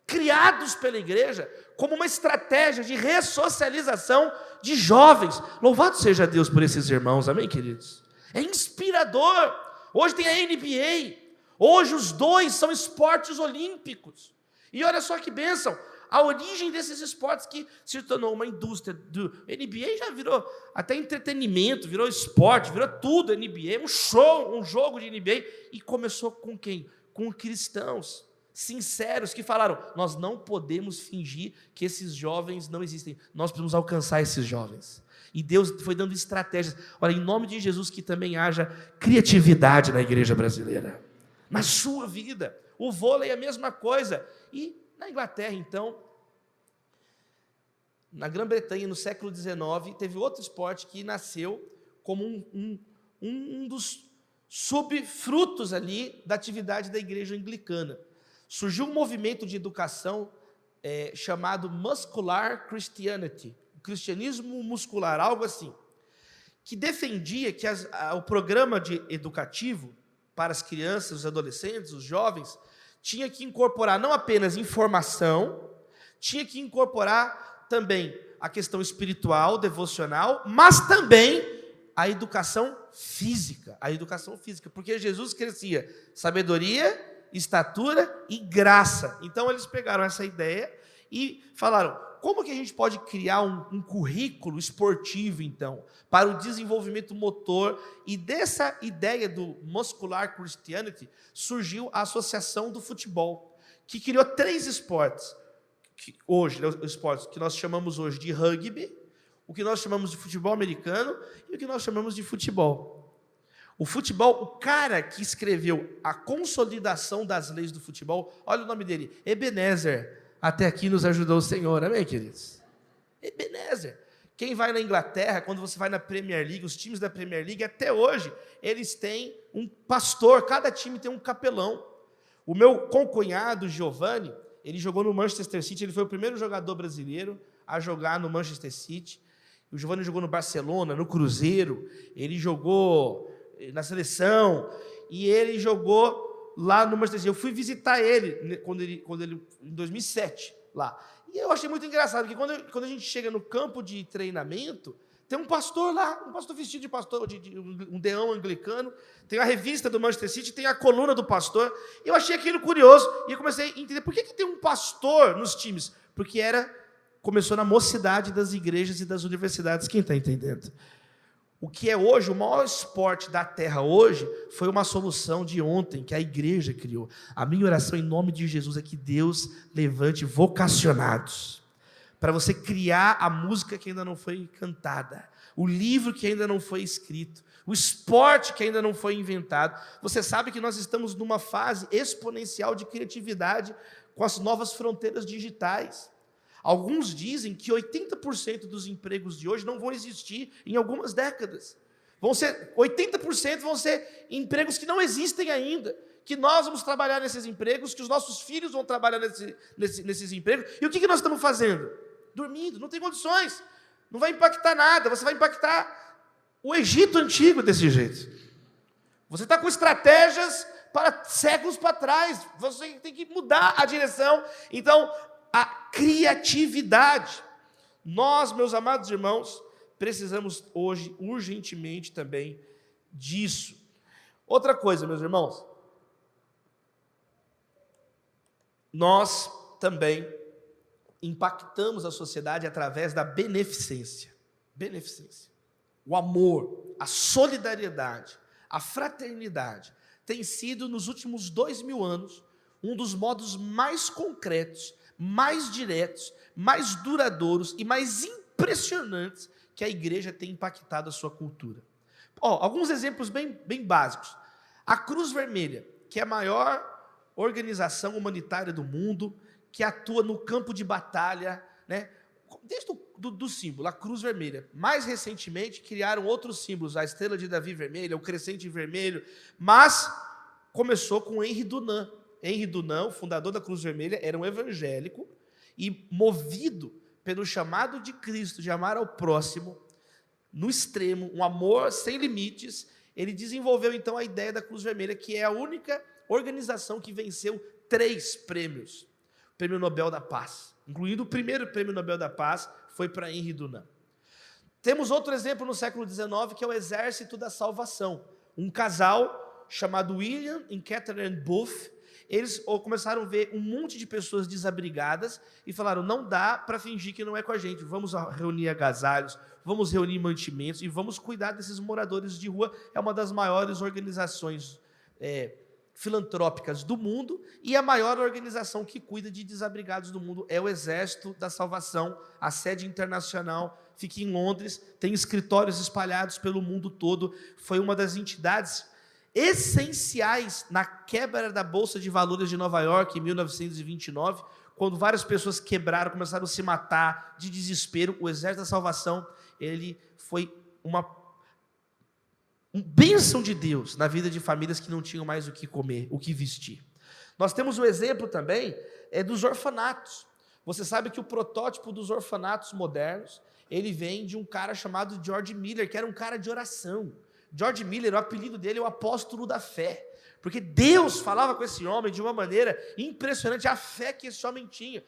criados pela igreja como uma estratégia de ressocialização de jovens. Louvado seja Deus por esses irmãos, amém, queridos? É inspirador. Hoje tem a NBA, hoje os 2 são esportes olímpicos. E olha só que bênção, a origem desses esportes que se tornou uma indústria do NBA, já virou até entretenimento, virou esporte, virou tudo NBA, um show, um jogo de NBA, e começou com quem? Com cristãos sinceros que falaram: nós não podemos fingir que esses jovens não existem, nós precisamos alcançar esses jovens. E Deus foi dando estratégias. Olha, em nome de Jesus, que também haja criatividade na igreja brasileira, na sua vida. O vôlei é a mesma coisa. E na Inglaterra, então, na Grã-Bretanha, no século XIX, teve outro esporte que nasceu como um dos subfrutos ali da atividade da igreja anglicana. Surgiu um movimento de educação chamado Muscular Christianity, o cristianismo muscular, algo assim, que defendia que o programa educativo para as crianças, os adolescentes, os jovens, tinha que incorporar não apenas informação, tinha que incorporar também a questão espiritual, devocional, mas também a educação física, porque Jesus crescia sabedoria, estatura e graça. Então eles pegaram essa ideia e falaram: como que a gente pode criar um currículo esportivo, então, para o desenvolvimento motor? E dessa ideia do Muscular Christianity surgiu a Associação do Futebol, que criou 3 esportes, esportes que nós chamamos hoje de rugby, o que nós chamamos de futebol americano e o que nós chamamos de futebol. O futebol, o cara que escreveu a consolidação das leis do futebol, olha o nome dele, Ebenezer. Até aqui nos ajudou o Senhor, amém, queridos? Ebenezer. Quem vai na Inglaterra, quando você vai na Premier League, os times da Premier League, até hoje, eles têm um pastor, cada time tem um capelão. O meu concunhado, Giovanni, ele jogou no Manchester City, ele foi o primeiro jogador brasileiro a jogar no Manchester City. O Giovanni jogou no Barcelona, no Cruzeiro, ele jogou na seleção, e ele jogou lá no Manchester City. Eu fui visitar ele quando ele em 2007, lá. E eu achei muito engraçado, que quando a gente chega no campo de treinamento, tem um pastor lá, um pastor vestido de pastor, de um deão anglicano, tem a revista do Manchester City, tem a coluna do pastor. Eu achei aquilo curioso, e eu comecei a entender por que tem um pastor nos times. Porque começou na mocidade das igrejas e das universidades, quem está entendendo? O que é hoje, o maior esporte da terra hoje, foi uma solução de ontem, que a igreja criou. A minha oração em nome de Jesus é que Deus levante vocacionados, para você criar a música que ainda não foi cantada, o livro que ainda não foi escrito, o esporte que ainda não foi inventado. Você sabe que nós estamos numa fase exponencial de criatividade com as novas fronteiras digitais. Alguns dizem que 80% dos empregos de hoje não vão existir em algumas décadas. 80% vão ser empregos que não existem ainda, que nós vamos trabalhar nesses empregos, que os nossos filhos vão trabalhar nesses empregos. E o que nós estamos fazendo? Dormindo, não tem condições. Não vai impactar nada, você vai impactar o Egito antigo desse jeito. Você está com estratégias para séculos para trás, você tem que mudar a direção. Então, a criatividade. Nós, meus amados irmãos, precisamos hoje, urgentemente também, disso. Outra coisa, meus irmãos, nós também impactamos a sociedade através da beneficência. Beneficência. O amor, a solidariedade, a fraternidade tem sido, nos últimos 2000 anos, um dos modos mais concretos, mais diretos, mais duradouros e mais impressionantes que a igreja tem impactado a sua cultura. Alguns exemplos bem básicos. A Cruz Vermelha, que é a maior organização humanitária do mundo, que atua no campo de batalha, né? Desde do símbolo, a Cruz Vermelha. Mais recentemente, criaram outros símbolos, a Estrela de Davi Vermelha, o Crescente Vermelho, mas começou com Henri Dunant. Henri Dunant, o fundador da Cruz Vermelha, era um evangélico e movido pelo chamado de Cristo de amar ao próximo, no extremo, um amor sem limites, ele desenvolveu então a ideia da Cruz Vermelha, que é a única organização que venceu 3 prêmios. O Prêmio Nobel da Paz, incluindo o primeiro Prêmio Nobel da Paz, foi para Henri Dunant. Temos outro exemplo no século XIX, que é o Exército da Salvação. Um casal chamado William e Catherine Booth, eles começaram a ver um monte de pessoas desabrigadas e falaram, não dá para fingir que não é com a gente, vamos reunir agasalhos, vamos reunir mantimentos e vamos cuidar desses moradores de rua. É uma das maiores organizações filantrópicas do mundo, e a maior organização que cuida de desabrigados do mundo é o Exército da Salvação. A sede internacional fica em Londres, tem escritórios espalhados pelo mundo todo, foi uma das entidades essenciais na quebra da Bolsa de Valores de Nova York em 1929, quando várias pessoas quebraram, começaram a se matar de desespero. O Exército da Salvação, ele foi uma bênção de Deus na vida de famílias que não tinham mais o que comer, o que vestir. Nós temos um exemplo também dos orfanatos. Você sabe que o protótipo dos orfanatos modernos, ele vem de um cara chamado George Miller, que era um cara de oração. George Miller, o apelido dele é o apóstolo da fé, porque Deus falava com esse homem de uma maneira impressionante, a fé que esse homem tinha.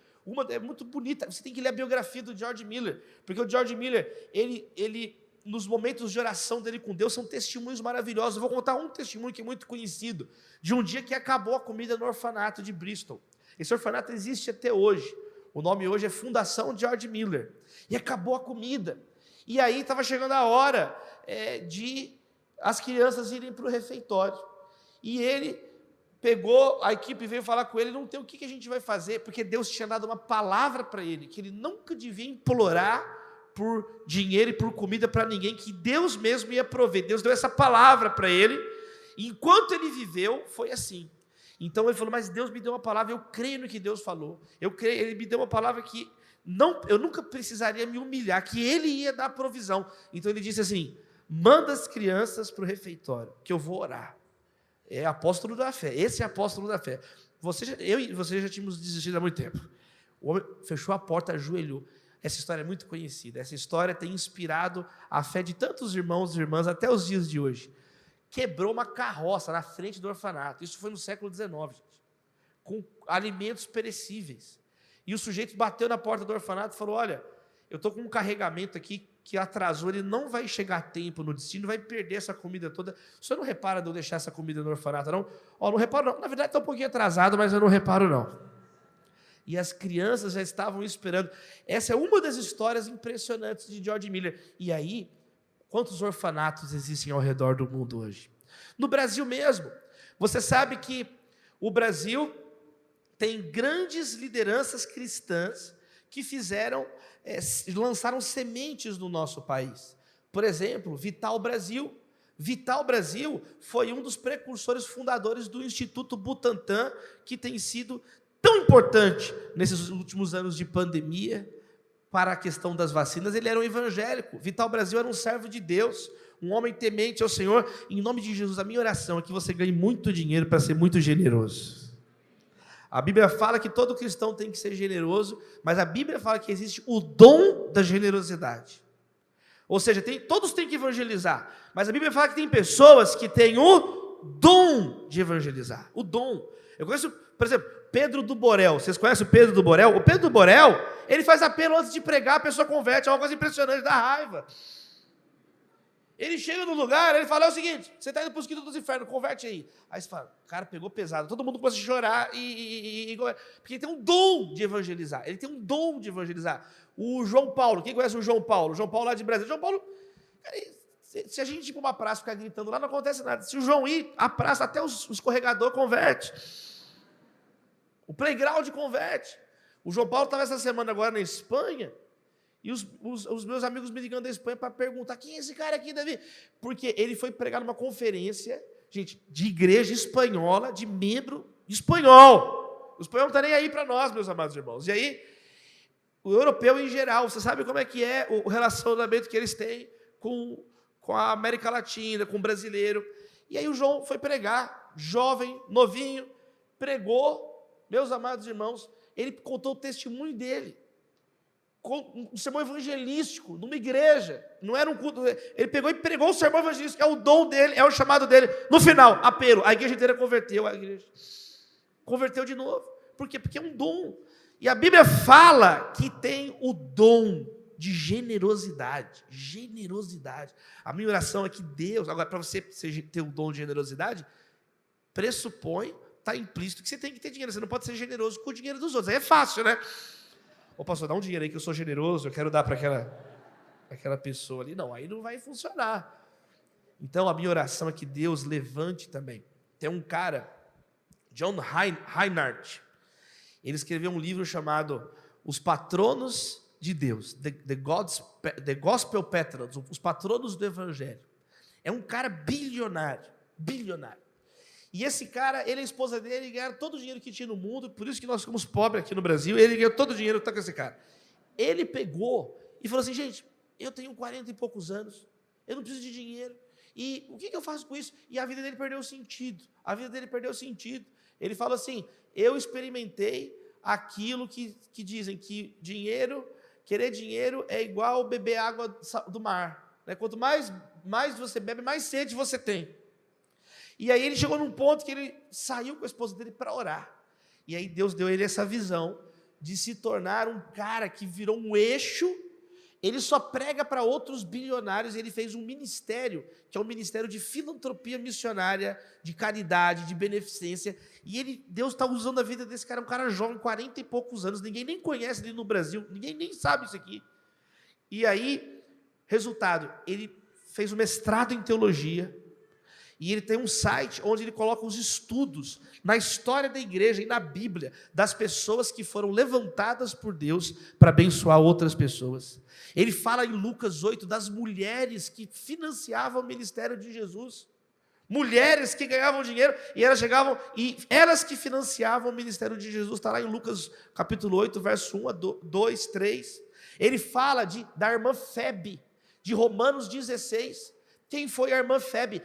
É muito bonita, você tem que ler a biografia do George Miller, porque o George Miller, ele nos momentos de oração dele com Deus, são testemunhos maravilhosos. Eu vou contar um testemunho que é muito conhecido, de um dia que acabou a comida no orfanato de Bristol. Esse orfanato existe até hoje, o nome hoje é Fundação George Miller, e acabou a comida, e aí estava chegando a hora de as crianças irem para o refeitório, e ele pegou, a equipe veio falar com ele, não tem o que a gente vai fazer, porque Deus tinha dado uma palavra para ele, que ele nunca devia implorar por dinheiro e por comida para ninguém, que Deus mesmo ia prover. Deus deu essa palavra para ele, e enquanto ele viveu, foi assim. Então ele falou, mas Deus me deu uma palavra, eu creio no que Deus falou, ele me deu uma palavra que eu nunca precisaria me humilhar, que ele ia dar provisão. Então ele disse assim, manda as crianças para o refeitório, que eu vou orar. É apóstolo da fé, esse é apóstolo da fé. Eu e você já tínhamos desistido há muito tempo. O homem fechou a porta, ajoelhou. Essa história é muito conhecida, essa história tem inspirado a fé de tantos irmãos e irmãs até os dias de hoje. Quebrou uma carroça na frente do orfanato, isso foi no século XIX, gente, com alimentos perecíveis. E o sujeito bateu na porta do orfanato e falou, olha, eu estou com um carregamento aqui que atrasou, ele não vai chegar a tempo no destino, vai perder essa comida toda. O senhor não repara de eu deixar essa comida no orfanato, não? Não reparo não, na verdade está um pouquinho atrasado, mas eu não reparo não. E as crianças já estavam esperando. Essa é uma das histórias impressionantes de George Miller. E aí, quantos orfanatos existem ao redor do mundo hoje? No Brasil mesmo. Você sabe que o Brasil tem grandes lideranças cristãs que lançaram sementes no nosso país. Por exemplo, Vital Brasil. Vital Brasil foi um dos precursores fundadores do Instituto Butantan, que tem sido tão importante nesses últimos anos de pandemia para a questão das vacinas. Ele era um evangélico. Vital Brasil era um servo de Deus, um homem temente ao Senhor. Em nome de Jesus, a minha oração é que você ganhe muito dinheiro para ser muito generoso. A Bíblia fala que todo cristão tem que ser generoso, mas a Bíblia fala que existe o dom da generosidade. Ou seja, todos têm que evangelizar, mas a Bíblia fala que tem pessoas que têm o dom de evangelizar. O dom. Eu conheço, por exemplo, Pedro do Borel. Vocês conhecem o Pedro do Borel? O Pedro do Borel, ele faz apelo antes de pregar, a pessoa converte. É uma coisa impressionante, dá raiva. Ele chega no lugar, ele fala, é o seguinte, você está indo para os quintos dos infernos, converte aí. Aí você fala, cara, pegou pesado. Todo mundo começa a chorar, porque ele tem um dom de evangelizar. Ele tem um dom de evangelizar. O João Paulo, quem conhece o João Paulo? O João Paulo lá de Brasília. João Paulo, cara, se a gente ir para uma praça e ficar gritando lá, não acontece nada. Se o João ir, a praça, até o escorregador converte. O playground converte. O João Paulo estava essa semana agora na Espanha, E os meus amigos me ligando da Espanha para perguntar, quem é esse cara aqui, Davi? Porque ele foi pregar numa conferência, gente, de igreja espanhola, de membro espanhol. O espanhol não está nem aí para nós, meus amados irmãos. E aí, o europeu em geral, você sabe como é que é o relacionamento que eles têm com a América Latina, com o brasileiro. E aí o João foi pregar, jovem, novinho, pregou, meus amados irmãos, ele contou o testemunho dele, um sermão evangelístico, numa igreja, não era um culto, ele pegou e pregou o sermão evangelístico, é o dom dele, é o chamado dele. No final, apelo, a igreja inteira converteu, a igreja converteu de novo. Por quê? Porque é um dom. E a Bíblia fala que tem o dom de generosidade. Generosidade. A minha oração é que Deus, agora para você ter o dom de generosidade, pressupõe, está implícito que você tem que ter dinheiro. Você não pode ser generoso com o dinheiro dos outros. Aí é fácil, né? Ô pastor, dá um dinheiro aí que eu sou generoso, eu quero dar para aquela pessoa ali. Não, aí não vai funcionar. Então a minha oração é que Deus levante também. Tem um cara, John Reinhardt, ele escreveu um livro chamado Os Patronos de Deus, The Gospel Patrons, os patronos do Evangelho. É um cara bilionário. E esse cara, ele e a esposa dele ganharam todo o dinheiro que tinha no mundo, por isso que nós somos pobres aqui no Brasil, ele ganhou todo o dinheiro que está com esse cara. Ele pegou e falou assim, gente, eu tenho 40 e poucos anos, eu não preciso de dinheiro, e o que eu faço com isso? E a vida dele perdeu o sentido, Ele fala assim, eu experimentei aquilo que dizem que querer dinheiro é igual beber água do mar. Né? Quanto mais você bebe, mais sede você tem. E aí ele chegou num ponto que ele saiu com a esposa dele para orar. E aí Deus deu a ele essa visão de se tornar um cara que virou um eixo. Ele só prega para outros bilionários. Ele fez um ministério, que é um ministério de filantropia missionária, de caridade, de beneficência. E Deus está usando a vida desse cara, um cara jovem, 40 e poucos anos. Ninguém nem conhece ele no Brasil, ninguém nem sabe isso aqui. E aí, resultado, ele fez um mestrado em teologia. E ele tem um site onde ele coloca os estudos na história da igreja e na Bíblia, das pessoas que foram levantadas por Deus para abençoar outras pessoas. Ele fala em Lucas 8 das mulheres que financiavam o ministério de Jesus. Mulheres que ganhavam dinheiro e elas que financiavam o ministério de Jesus. Está lá em Lucas capítulo 8, verso 1 a 2, 3. Ele fala da irmã Febe, de Romanos 16. Quem foi a irmã Febe?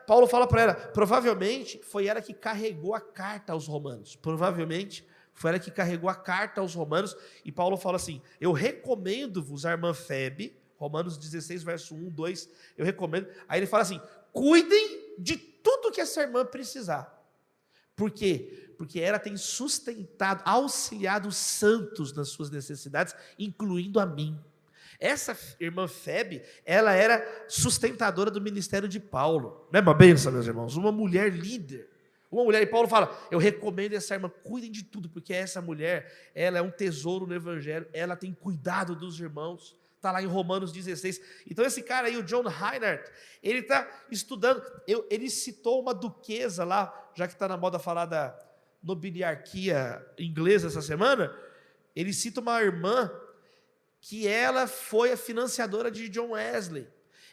Paulo fala para ela, provavelmente foi ela que carregou a carta aos romanos. E Paulo fala assim, eu recomendo-vos a irmã Febe, Romanos 16, verso 1, 2, eu recomendo. Aí ele fala assim, cuidem de tudo que essa irmã precisar. Por quê? Porque ela tem sustentado, auxiliado os santos nas suas necessidades, incluindo a mim. Essa irmã Febe, ela era sustentadora do ministério de Paulo. Não é uma bênção, meus irmãos? Uma mulher líder. E Paulo fala, eu recomendo essa irmã, cuidem de tudo, porque essa mulher, ela é um tesouro no Evangelho, ela tem cuidado dos irmãos. Está lá em Romanos 16. Então esse cara aí, o John Reinhardt, ele está estudando, ele citou uma duquesa lá, já que está na moda falar da nobiliarquia inglesa essa semana, ele cita uma irmã que ela foi a financiadora de John Wesley.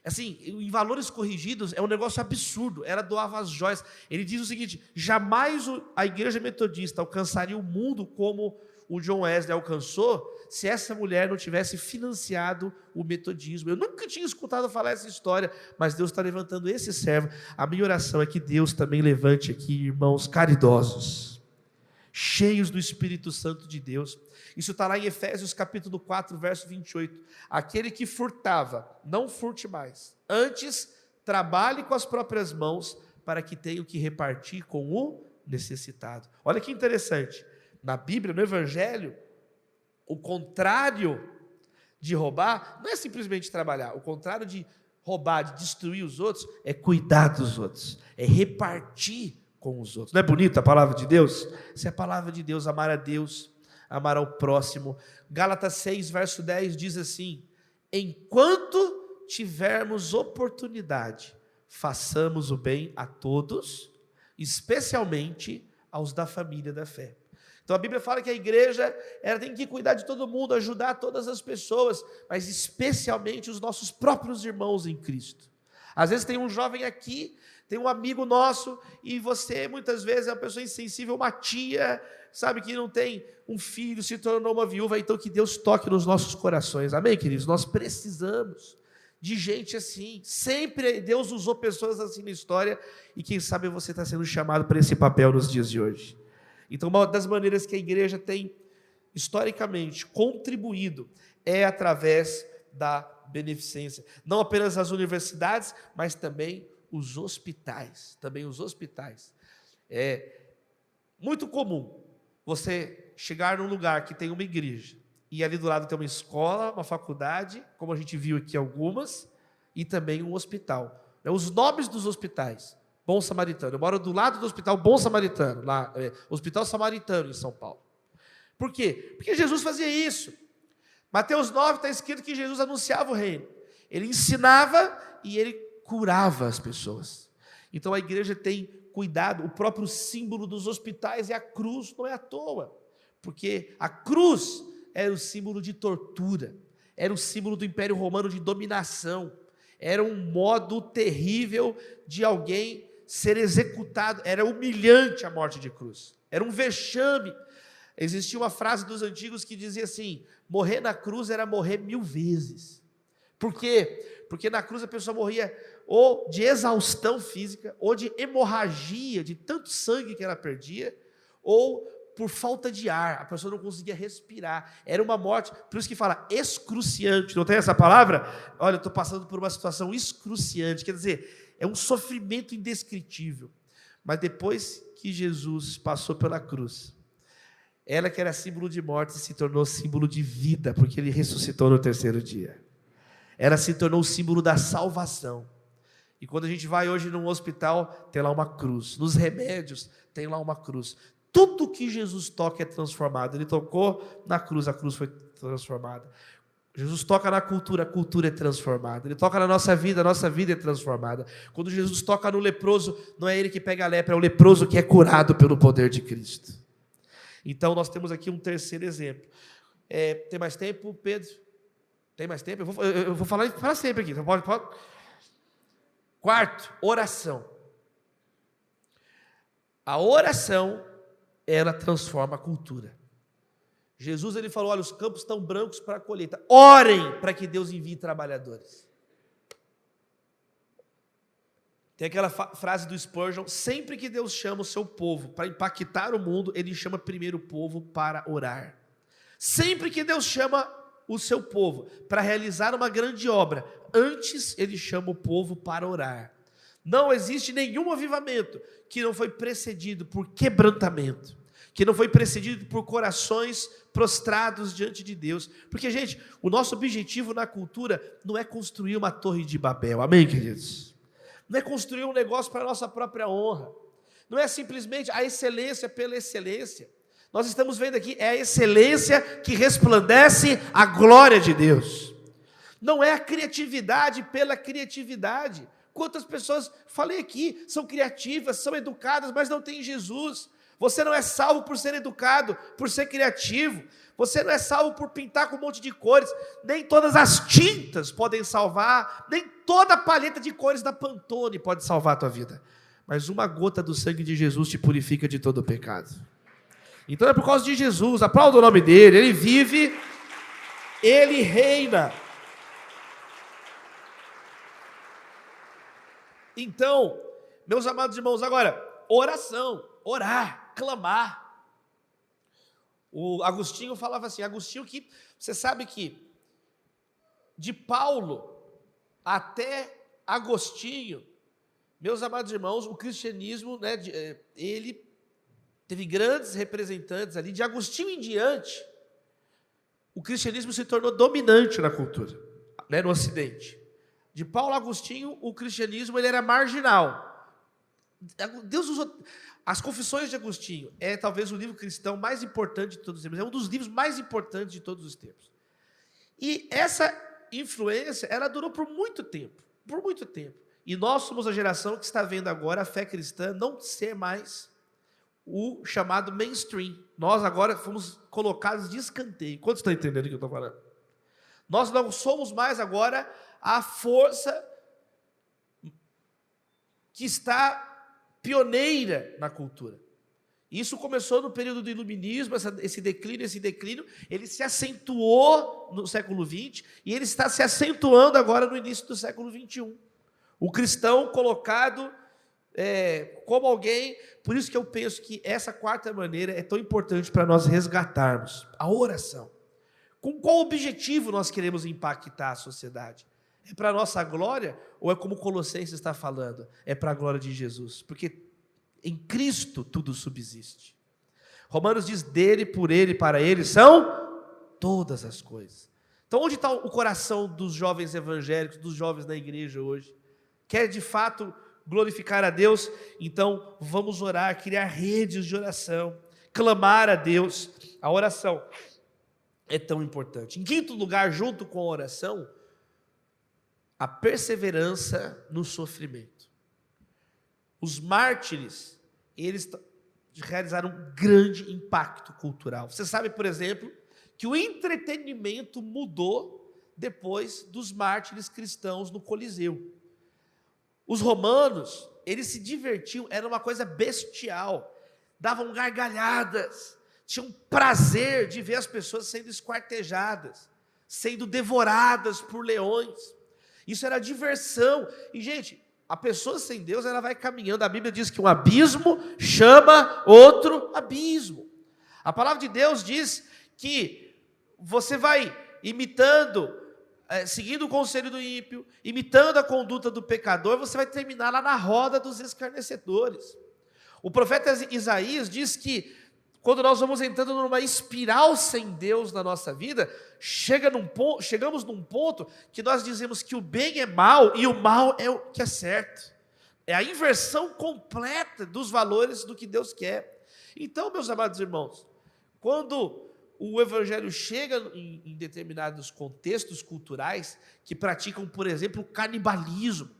Assim, em valores corrigidos, é um negócio absurdo. Ela doava as joias. Ele diz o seguinte, jamais a igreja metodista alcançaria o mundo como o John Wesley alcançou, se essa mulher não tivesse financiado o metodismo. Eu nunca tinha escutado falar essa história, mas Deus está levantando esse servo. A minha oração é que Deus também levante aqui irmãos caridosos, cheios do Espírito Santo de Deus. Isso está lá em Efésios capítulo 4, verso 28. Aquele que furtava, não furte mais. Antes, trabalhe com as próprias mãos, para que tenha o que repartir com o necessitado. Olha que interessante. Na Bíblia, no Evangelho, o contrário de roubar, não é simplesmente trabalhar. O contrário de roubar, de destruir os outros, é cuidar dos outros. É repartir com os outros. Não é bonita a palavra de Deus? Essa é a palavra de Deus, amar a Deus, amar ao próximo. Gálatas 6, verso 10 diz assim, enquanto tivermos oportunidade, façamos o bem a todos, especialmente aos da família da fé. Então a Bíblia fala que a igreja ela tem que cuidar de todo mundo, ajudar todas as pessoas, mas especialmente os nossos próprios irmãos em Cristo. Às vezes tem um jovem aqui, tem um amigo nosso, e você muitas vezes é uma pessoa insensível, uma tia, sabe, que não tem um filho, se tornou uma viúva, então que Deus toque nos nossos corações, amém, queridos? Nós precisamos de gente assim, sempre Deus usou pessoas assim na história, e quem sabe você está sendo chamado para esse papel nos dias de hoje. Então, uma das maneiras que a igreja tem, historicamente, contribuído é através da beneficência. Não apenas as universidades, mas também os hospitais. É muito comum você chegar num lugar que tem uma igreja, e ali do lado tem uma escola, uma faculdade, como a gente viu aqui algumas, e também um hospital. Os nomes dos hospitais: Bom Samaritano. Eu moro do lado do Hospital Bom Samaritano, lá, Hospital Samaritano, em São Paulo. Por quê? Porque Jesus fazia isso. Mateus 9 está escrito que Jesus anunciava o reino. Ele ensinava e ele curava as pessoas. Então a igreja tem cuidado. O próprio símbolo dos hospitais é a cruz, não é à toa. Porque a cruz era o símbolo de tortura, era o símbolo do Império Romano de dominação, era um modo terrível de alguém ser executado, era humilhante a morte de cruz, era um vexame. Existia uma frase dos antigos que dizia assim: morrer na cruz era morrer 1000 vezes. Por quê? Porque na cruz a pessoa morria ou de exaustão física, ou de hemorragia, de tanto sangue que ela perdia, ou por falta de ar, a pessoa não conseguia respirar, era uma morte, por isso que fala excruciante, não tem essa palavra? Olha, eu estou passando por uma situação excruciante, quer dizer, é um sofrimento indescritível. Mas depois que Jesus passou pela cruz, ela que era símbolo de morte se tornou símbolo de vida, porque ele ressuscitou no 3º dia. Ela se tornou o símbolo da salvação. E quando a gente vai hoje num hospital, tem lá uma cruz. Nos remédios, tem lá uma cruz. Tudo que Jesus toca é transformado. Ele tocou na cruz, a cruz foi transformada. Jesus toca na cultura, a cultura é transformada. Ele toca na nossa vida, a nossa vida é transformada. Quando Jesus toca no leproso, não é ele que pega a lepra, é o leproso que é curado pelo poder de Cristo. Então nós temos aqui um terceiro exemplo. Tem mais tempo, Pedro? Tem mais tempo? Eu vou falar para sempre aqui. Então pode. Quarto, oração. A oração, ela transforma a cultura. Jesus ele falou: olha, os campos estão brancos para a colheita. Orem para que Deus envie trabalhadores. Tem aquela frase do Spurgeon: sempre que Deus chama o seu povo para impactar o mundo, ele chama primeiro o povo para orar. Sempre que Deus chama o seu povo para realizar uma grande obra, antes ele chama o povo para orar. Não existe nenhum avivamento que não foi precedido por quebrantamento, que não foi precedido por corações prostrados diante de Deus. Porque, gente, o nosso objetivo na cultura não é construir uma torre de Babel, amém, queridos? Não é construir um negócio para a nossa própria honra, não é simplesmente a excelência pela excelência. Nós estamos vendo aqui, é a excelência que resplandece a glória de Deus. Não é a criatividade pela criatividade. Quantas pessoas, falei aqui, são criativas, são educadas, mas não têm Jesus. Você não é salvo por ser educado, por ser criativo. Você não é salvo por pintar com um monte de cores. Nem todas as tintas podem salvar, nem toda a paleta de cores da Pantone pode salvar a tua vida. Mas uma gota do sangue de Jesus te purifica de todo o pecado. Então é por causa de Jesus, aplauda o nome dele, ele vive, ele reina. Então, meus amados irmãos, agora, oração, orar, clamar. O Agostinho falava assim, que você sabe que de Paulo até Agostinho, meus amados irmãos, o cristianismo, né, ele teve grandes representantes ali, de Agostinho em diante, o cristianismo se tornou dominante na cultura, né, no Ocidente. De Paulo a Agostinho, o cristianismo ele era marginal. Deus usou as Confissões de Agostinho, é talvez o livro cristão mais importante de todos os tempos, é um dos livros mais importantes de todos os tempos. E essa influência, ela durou por muito tempo. E nós somos a geração que está vendo agora a fé cristã não ser mais o chamado mainstream. Nós agora fomos colocados de escanteio. Quantos estão entendendo o que eu estou falando? Nós não somos mais agora a força que está pioneira na cultura. Isso começou no período do iluminismo, esse declínio, ele se acentuou no século XX e ele está se acentuando agora no início do século XXI. O cristão colocado como alguém, por isso que eu penso que essa quarta maneira é tão importante para nós resgatarmos a oração. Com qual objetivo nós queremos impactar a sociedade? É para a nossa glória ou é como Colossenses está falando? É para a glória de Jesus, porque em Cristo tudo subsiste. Romanos diz, dele, por ele, para ele são todas as coisas. Então onde está o coração dos jovens evangélicos, dos jovens da igreja hoje? Quer de fato glorificar a Deus? Então vamos orar, criar redes de oração, clamar a Deus. A oração é tão importante. Em quinto lugar, junto com a oração, a perseverança no sofrimento. Os mártires, eles realizaram um grande impacto cultural. Você sabe, por exemplo, que o entretenimento mudou depois dos mártires cristãos no Coliseu. Os romanos, eles se divertiam, era uma coisa bestial, davam gargalhadas, tinham prazer de ver as pessoas sendo esquartejadas, sendo devoradas por leões. Isso era diversão. E, gente, a pessoa sem Deus, ela vai caminhando. A Bíblia diz que um abismo chama outro abismo. A palavra de Deus diz que você vai imitando, seguindo o conselho do ímpio, imitando a conduta do pecador, você vai terminar lá na roda dos escarnecedores. O profeta Isaías diz que quando nós vamos entrando numa espiral sem Deus na nossa vida, chegamos num ponto que nós dizemos que o bem é mal e o mal é o que é certo. É a inversão completa dos valores do que Deus quer. Então, meus amados irmãos, quando o evangelho chega em determinados contextos culturais que praticam, por exemplo, o canibalismo,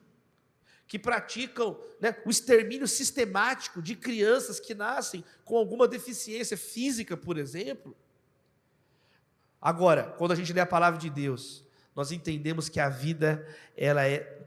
que praticam o extermínio sistemático de crianças que nascem com alguma deficiência física, por exemplo. Agora, quando a gente lê a palavra de Deus, nós entendemos que a vida,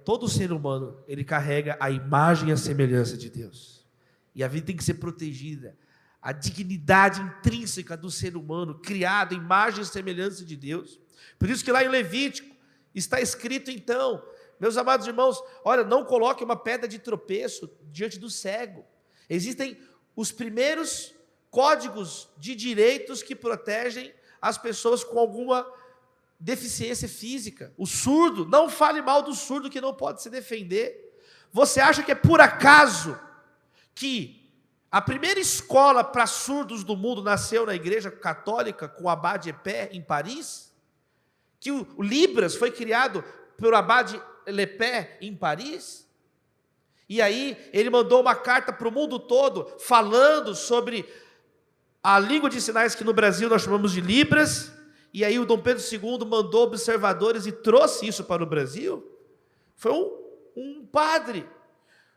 todo ser humano, ele carrega a imagem e a semelhança de Deus. E a vida tem que ser protegida. A dignidade intrínseca do ser humano, criado, imagem e semelhança de Deus. Por isso que lá em Levítico está escrito então, meus amados irmãos, olha, não coloque uma pedra de tropeço diante do cego. Existem os primeiros códigos de direitos que protegem as pessoas com alguma deficiência física. O surdo, não fale mal do surdo que não pode se defender. Você acha que é por acaso que a primeira escola para surdos do mundo nasceu na igreja católica com o Abade Epé em Paris? Que o Libras foi criado pelo Abade Lepé em Paris? E aí ele mandou uma carta para o mundo todo falando sobre a língua de sinais que no Brasil nós chamamos de Libras, e aí o Dom Pedro II mandou observadores e trouxe isso para o Brasil. Foi um padre.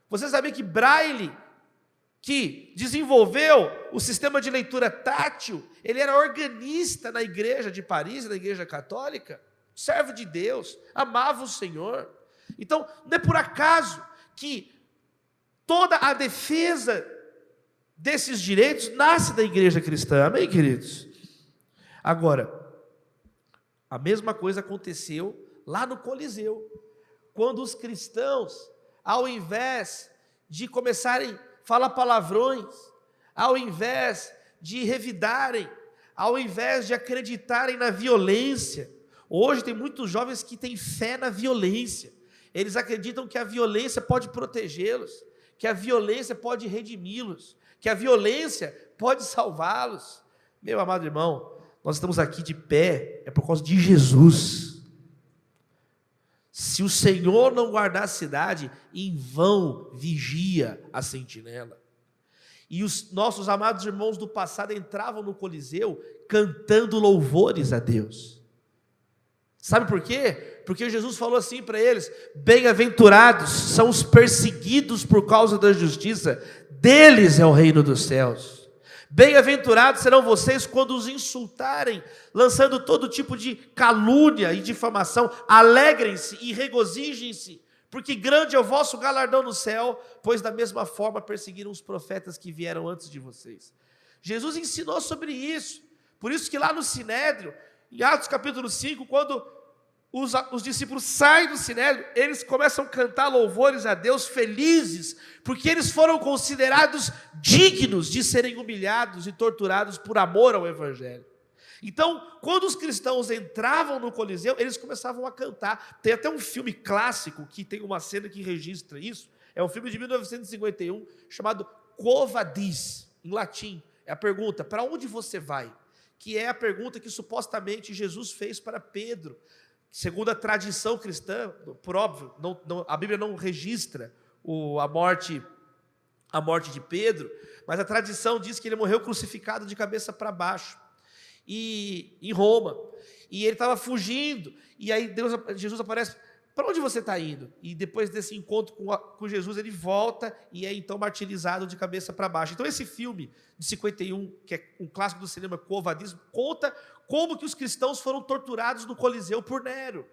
Você sabia que Braille, que desenvolveu o sistema de leitura tátil, ele era organista na igreja de Paris, na igreja católica, servo de Deus, amava o Senhor. Então, não é por acaso que toda a defesa desses direitos nasce da igreja cristã, amém, queridos? Agora, a mesma coisa aconteceu lá no Coliseu, quando os cristãos, ao invés de começarem a falar palavrões, ao invés de revidarem, ao invés de acreditarem na violência, hoje tem muitos jovens que têm fé na violência, eles acreditam que a violência pode protegê-los, que a violência pode redimi-los, que a violência pode salvá-los. Meu amado irmão, nós estamos aqui de pé, é por causa de Jesus. Se o Senhor não guardar a cidade, em vão vigia a sentinela. E os nossos amados irmãos do passado entravam no Coliseu cantando louvores a Deus. Sabe por quê? Porque Jesus falou assim para eles: bem-aventurados são os perseguidos por causa da justiça, deles é o reino dos céus. Bem-aventurados serão vocês quando os insultarem, lançando todo tipo de calúnia e difamação. Alegrem-se e regozijem-se, porque grande é o vosso galardão no céu, pois da mesma forma perseguiram os profetas que vieram antes de vocês. Jesus ensinou sobre isso. Por isso que lá no Sinédrio, em Atos capítulo 5, quando os discípulos saem do Sinédrio, eles começam a cantar louvores a Deus felizes, porque eles foram considerados dignos de serem humilhados e torturados por amor ao Evangelho. Então, quando os cristãos entravam no Coliseu, eles começavam a cantar. Tem até um filme clássico que tem uma cena que registra isso. É um filme de 1951 chamado Quo Vadis, em latim. É a pergunta, para onde você vai? Que é a pergunta que supostamente Jesus fez para Pedro. Segundo a tradição cristã, por óbvio, a Bíblia não registra a morte de Pedro, mas a tradição diz que ele morreu crucificado de cabeça para baixo, e em Roma, e ele estava fugindo, e aí Jesus aparece, para onde você está indo? E depois desse encontro com Jesus, ele volta e é então martirizado de cabeça para baixo. Então esse filme de 51, que é um clássico do cinema, Quo Vadis, conta como que os cristãos foram torturados no Coliseu por Nero.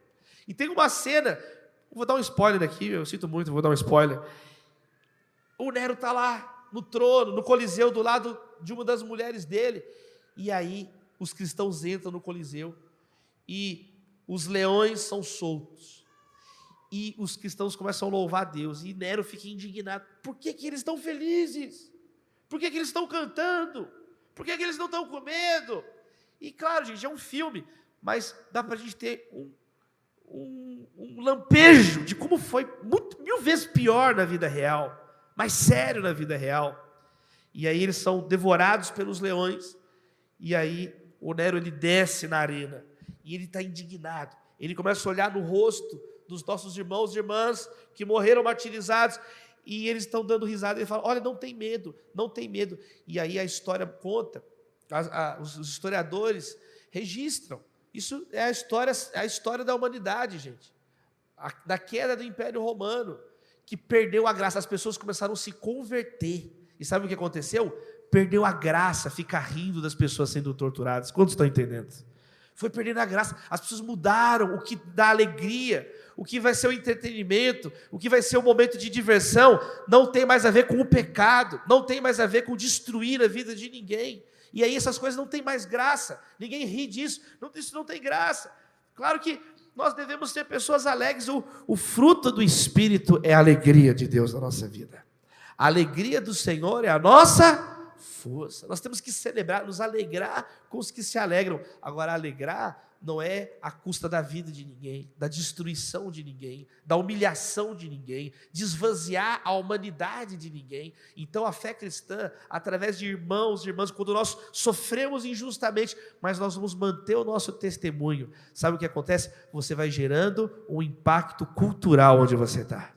E tem uma cena, vou dar um spoiler aqui, eu sinto muito, vou dar um spoiler. O Nero está lá no trono, no Coliseu, do lado de uma das mulheres dele, e aí os cristãos entram no Coliseu e os leões são soltos. E os cristãos começam a louvar a Deus. E Nero fica indignado. Por que eles estão felizes? Por que eles estão cantando? Por que eles não estão com medo? E claro, gente, é um filme, mas dá para a gente ter um lampejo de como foi mil vezes pior na vida real, mais sério na vida real. E aí eles são devorados pelos leões. E aí o Nero ele desce na arena. E ele está indignado. Ele começa a olhar no rosto dos nossos irmãos e irmãs que morreram martirizados, e eles estão dando risada, ele fala, olha, não tem medo, não tem medo. E aí a história conta, os historiadores registram, isso é a história da humanidade, gente, da queda do Império Romano, que perdeu a graça, as pessoas começaram a se converter, e sabe o que aconteceu? Perdeu a graça, fica rindo das pessoas sendo torturadas. Quantos estão entendendo? Foi perdendo a graça, as pessoas mudaram o que dá alegria, o que vai ser o entretenimento, o que vai ser o momento de diversão, não tem mais a ver com o pecado, não tem mais a ver com destruir a vida de ninguém, e aí essas coisas não têm mais graça, ninguém ri disso, isso não tem graça. Claro que nós devemos ser pessoas alegres, o fruto do Espírito é a alegria de Deus na nossa vida, a alegria do Senhor é a nossa força, nós temos que celebrar, nos alegrar com os que se alegram. Agora, alegrar não é à custa da vida de ninguém, da destruição de ninguém, da humilhação de ninguém, de esvaziar a humanidade de ninguém. Então a fé cristã, através de irmãos e irmãs, quando nós sofremos injustamente, mas nós vamos manter o nosso testemunho, sabe o que acontece? Você vai gerando um impacto cultural onde você está.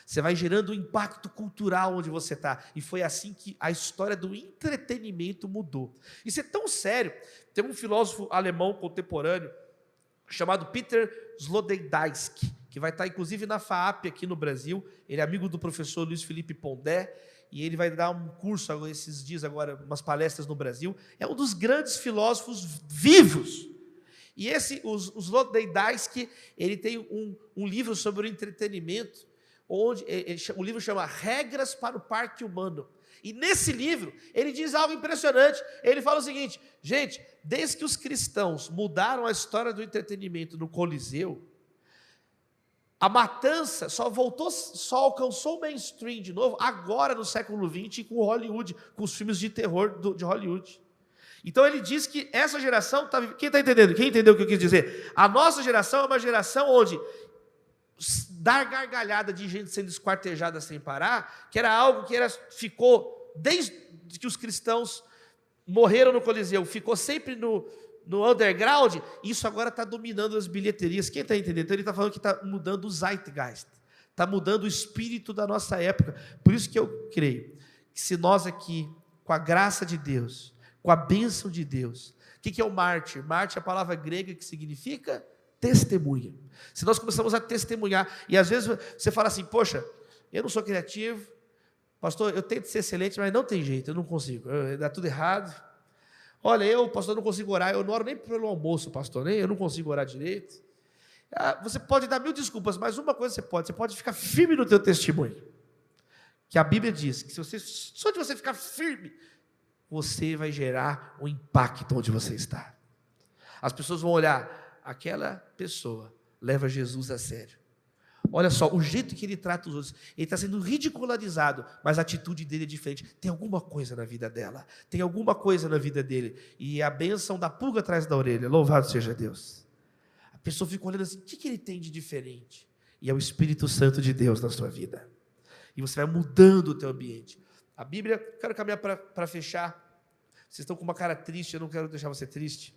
Você vai gerando um impacto cultural onde você está. E foi assim que a história do entretenimento mudou. Isso é tão sério. Tem um filósofo alemão contemporâneo chamado Peter Sloterdijk, que vai estar inclusive na FAAP aqui no Brasil. Ele é amigo do professor Luiz Felipe Pondé, e ele vai dar um curso esses dias agora, umas palestras no Brasil. É um dos grandes filósofos vivos. E o Sloterdijk, ele tem um livro sobre o entretenimento, onde o livro chama Regras para o Parque Humano. E nesse livro, ele diz algo impressionante. Ele fala o seguinte, gente, desde que os cristãos mudaram a história do entretenimento no Coliseu, a matança só alcançou o mainstream de novo, agora no século XX, com Hollywood, com os filmes de terror de Hollywood. Então ele diz que essa geração, quem está entendendo? Quem entendeu o que eu quis dizer? A nossa geração é uma geração onde dar gargalhada de gente sendo esquartejada sem parar, que era algo que ficou, desde que os cristãos morreram no Coliseu, ficou sempre no underground, isso agora está dominando as bilheterias. Quem está entendendo? Então ele está falando que está mudando o zeitgeist, está mudando o espírito da nossa época. Por isso que eu creio que se nós aqui, com a graça de Deus, com a bênção de Deus, o que é o mártir? Mártir é a palavra grega que significa testemunha. Se nós começamos a testemunhar, e às vezes você fala assim, poxa, eu não sou criativo, Pastor, eu tento ser excelente, mas não tem jeito, eu não consigo. Dá tudo errado. Olha, pastor, não consigo orar. Eu não oro nem pelo almoço, pastor. Nem eu não consigo orar direito. Você pode dar 1000 desculpas, mas uma coisa você pode ficar firme no teu testemunho. Que a Bíblia diz que só de você ficar firme, você vai gerar um impacto onde você está. As pessoas vão olhar, aquela pessoa leva Jesus a sério. Olha só, o jeito que ele trata os outros, ele está sendo ridicularizado, mas a atitude dele é diferente. Tem alguma coisa na vida dela, tem alguma coisa na vida dele, e a bênção da pulga atrás da orelha, louvado seja Deus. A pessoa fica olhando assim, o que ele tem de diferente? E é o Espírito Santo de Deus na sua vida. E você vai mudando o teu ambiente. A Bíblia, quero caminhar para fechar. Vocês estão com uma cara triste, eu não quero deixar você triste.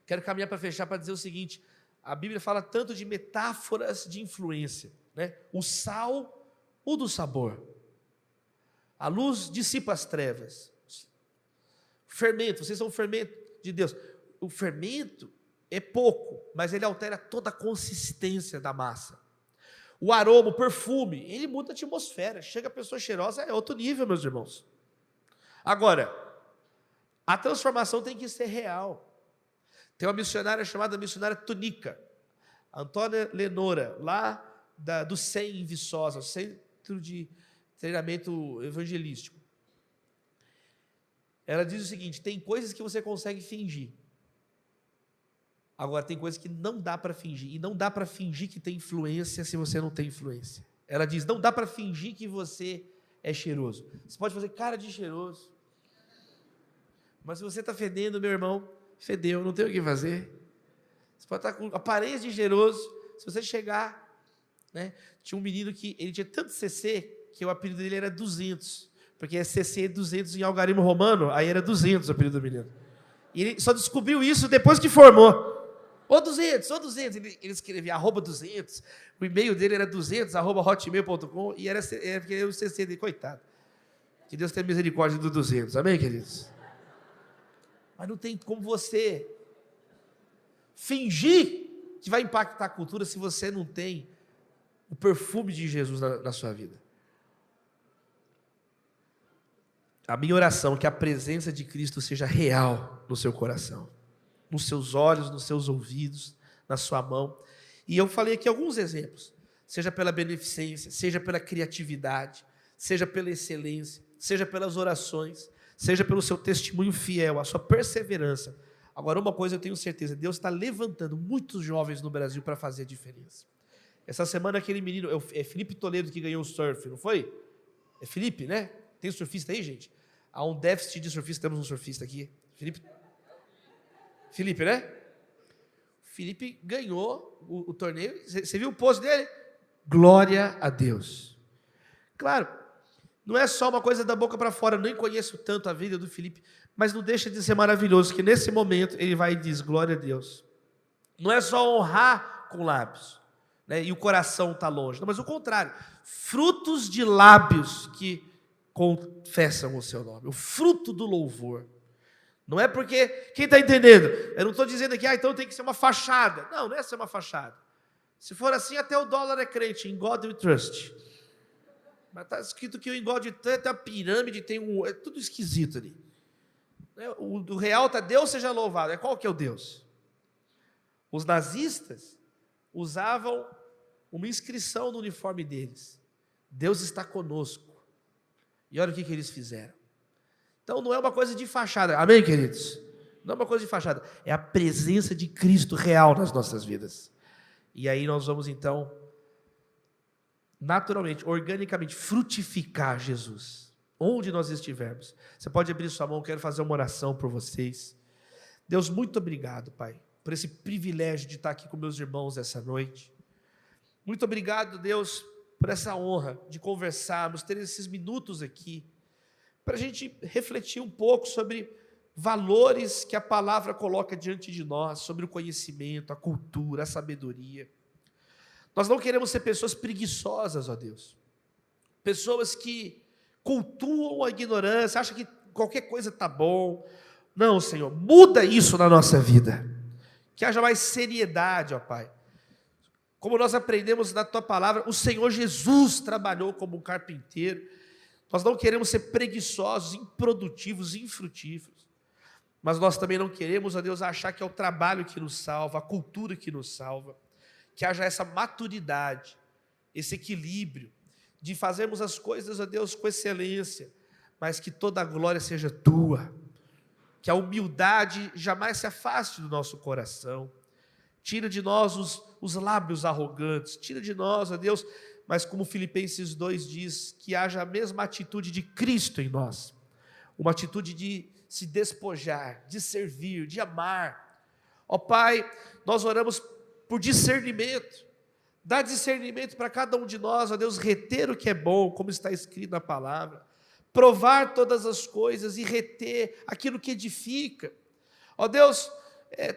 Quero caminhar para fechar para dizer o seguinte: a Bíblia fala tanto de metáforas de influência, né? O sal, o do sabor. A luz dissipa as trevas. O fermento, vocês são o fermento de Deus. O fermento é pouco, mas ele altera toda a consistência da massa. O aroma, o perfume, ele muda a atmosfera. Chega a pessoa cheirosa, é outro nível, meus irmãos. Agora, a transformação tem que ser real. Tem uma missionária chamada missionária Tunica, Antônia Lenora, lá do SEM em Viçosa, Centro de Treinamento Evangelístico. Ela diz o seguinte: tem coisas que você consegue fingir. Agora, tem coisas que não dá para fingir. E não dá para fingir que tem influência se você não tem influência. Ela diz, não dá para fingir que você é cheiroso. Você pode fazer cara de cheiroso. Mas se você está fedendo, meu irmão, fedeu, não tem o que fazer. Você pode estar com aparência de cheiroso. Se você chegar, né? Tinha um menino que ele tinha tanto CC que o apelido dele era 200. Porque é CC 200 em algarismo romano, aí era 200 o apelido do menino. E ele só descobriu isso depois que formou. Ô 200, ô 200. Ele escrevia @200. O e-mail dele era 200@hotmail.com e era porque o CC dele, coitado. Que Deus tenha misericórdia do 200. Amém, queridos? Mas não tem como você fingir que vai impactar a cultura se você não tem o perfume de Jesus na sua vida. A minha oração é que a presença de Cristo seja real no seu coração, nos seus olhos, nos seus ouvidos, na sua mão. E eu falei aqui alguns exemplos, seja pela beneficência, seja pela criatividade, seja pela excelência, seja pelas orações, seja pelo seu testemunho fiel, a sua perseverança. Agora, uma coisa eu tenho certeza, Deus está levantando muitos jovens no Brasil para fazer a diferença. Essa semana aquele menino, é Felipe Toledo que ganhou o surf, não foi? É Felipe, né? Tem surfista aí, gente? Há um déficit de surfista, temos um surfista aqui. Felipe, né? Felipe ganhou o torneio. Você viu o post dele? Glória a Deus. Claro, não é só uma coisa da boca para fora, eu nem conheço tanto a vida do Felipe, mas não deixa de ser maravilhoso que nesse momento ele vai e diz glória a Deus. Não é só honrar com lábios, né, e o coração está longe, não, mas o contrário, frutos de lábios que confessam o seu nome, o fruto do louvor. Não é porque, quem está entendendo? Eu não estou dizendo aqui, então tem que ser uma fachada. Não é ser uma fachada. Se for assim, até o dólar é crente, in God we trust. Mas está escrito que o in God we trust tem uma pirâmide, é tudo esquisito ali. O real está, Deus seja louvado. Qual que é o Deus? Os nazistas usavam uma inscrição no uniforme deles. Deus está conosco. E olha o que eles fizeram. Então não é uma coisa de fachada, amém, queridos? Não é uma coisa de fachada, é a presença de Cristo real nas nossas vidas. E aí nós vamos então, naturalmente, organicamente, frutificar Jesus, onde nós estivermos. Você pode abrir sua mão, eu quero fazer uma oração por vocês. Deus, muito obrigado, Pai, por esse privilégio de estar aqui com meus irmãos essa noite. Muito obrigado, Deus, por essa honra de conversarmos, ter esses minutos aqui, para a gente refletir um pouco sobre valores que a palavra coloca diante de nós, sobre o conhecimento, a cultura, a sabedoria. Nós não queremos ser pessoas preguiçosas, ó Deus, pessoas que cultuam a ignorância, acham que qualquer coisa está bom. Não, Senhor, muda isso na nossa vida, que haja mais seriedade, ó Pai. Como nós aprendemos na tua palavra, o Senhor Jesus trabalhou como um carpinteiro. Nós não queremos ser preguiçosos, improdutivos, infrutíferos. Mas nós também não queremos, ó Deus, achar que é o trabalho que nos salva, a cultura que nos salva. Que haja essa maturidade, esse equilíbrio, de fazermos as coisas, ó Deus, com excelência, mas que toda a glória seja tua. Que a humildade jamais se afaste do nosso coração. Tira de nós os lábios arrogantes, tira de nós, ó Deus, mas como Filipenses 2 diz, que haja a mesma atitude de Cristo em nós, uma atitude de se despojar, de servir, de amar. Ó Pai, nós oramos por discernimento, dá discernimento para cada um de nós, ó Deus, reter o que é bom, como está escrito na palavra, provar todas as coisas e reter aquilo que edifica. Ó Deus,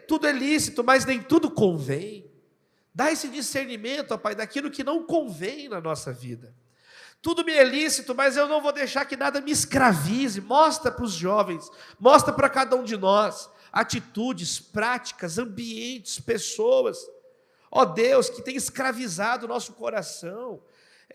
tudo é lícito, mas nem tudo convém. Dá esse discernimento, ó Pai, daquilo que não convém na nossa vida. Tudo me é lícito, mas eu não vou deixar que nada me escravize. Mostra para os jovens, mostra para cada um de nós, atitudes, práticas, ambientes, pessoas, ó Deus, que tem escravizado o nosso coração.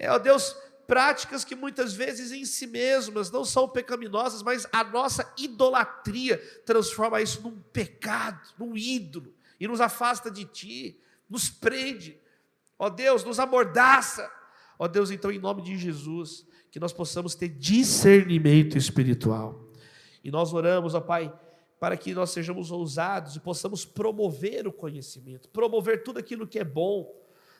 Ó Deus, práticas que muitas vezes em si mesmas não são pecaminosas, mas a nossa idolatria transforma isso num pecado, num ídolo, e nos afasta de Ti, nos prende, ó Deus, nos amordaça. Ó Deus, então em nome de Jesus, que nós possamos ter discernimento espiritual. E nós oramos, ó Pai, para que nós sejamos ousados e possamos promover o conhecimento, promover tudo aquilo que é bom.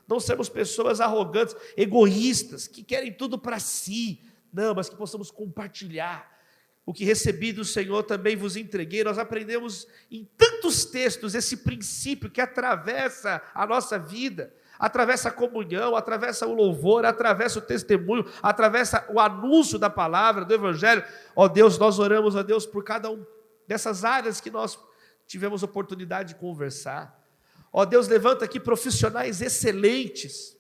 Não sermos pessoas arrogantes, egoístas, que querem tudo para si. Não, mas que possamos compartilhar. O que recebi do Senhor também vos entreguei. Nós aprendemos em tantos textos esse princípio que atravessa a nossa vida, atravessa a comunhão, atravessa o louvor, atravessa o testemunho, atravessa o anúncio da palavra, do Evangelho. Ó Deus, nós oramos, ó Deus, por cada um dessas áreas que nós tivemos oportunidade de conversar. Ó Deus, levanta aqui profissionais excelentes.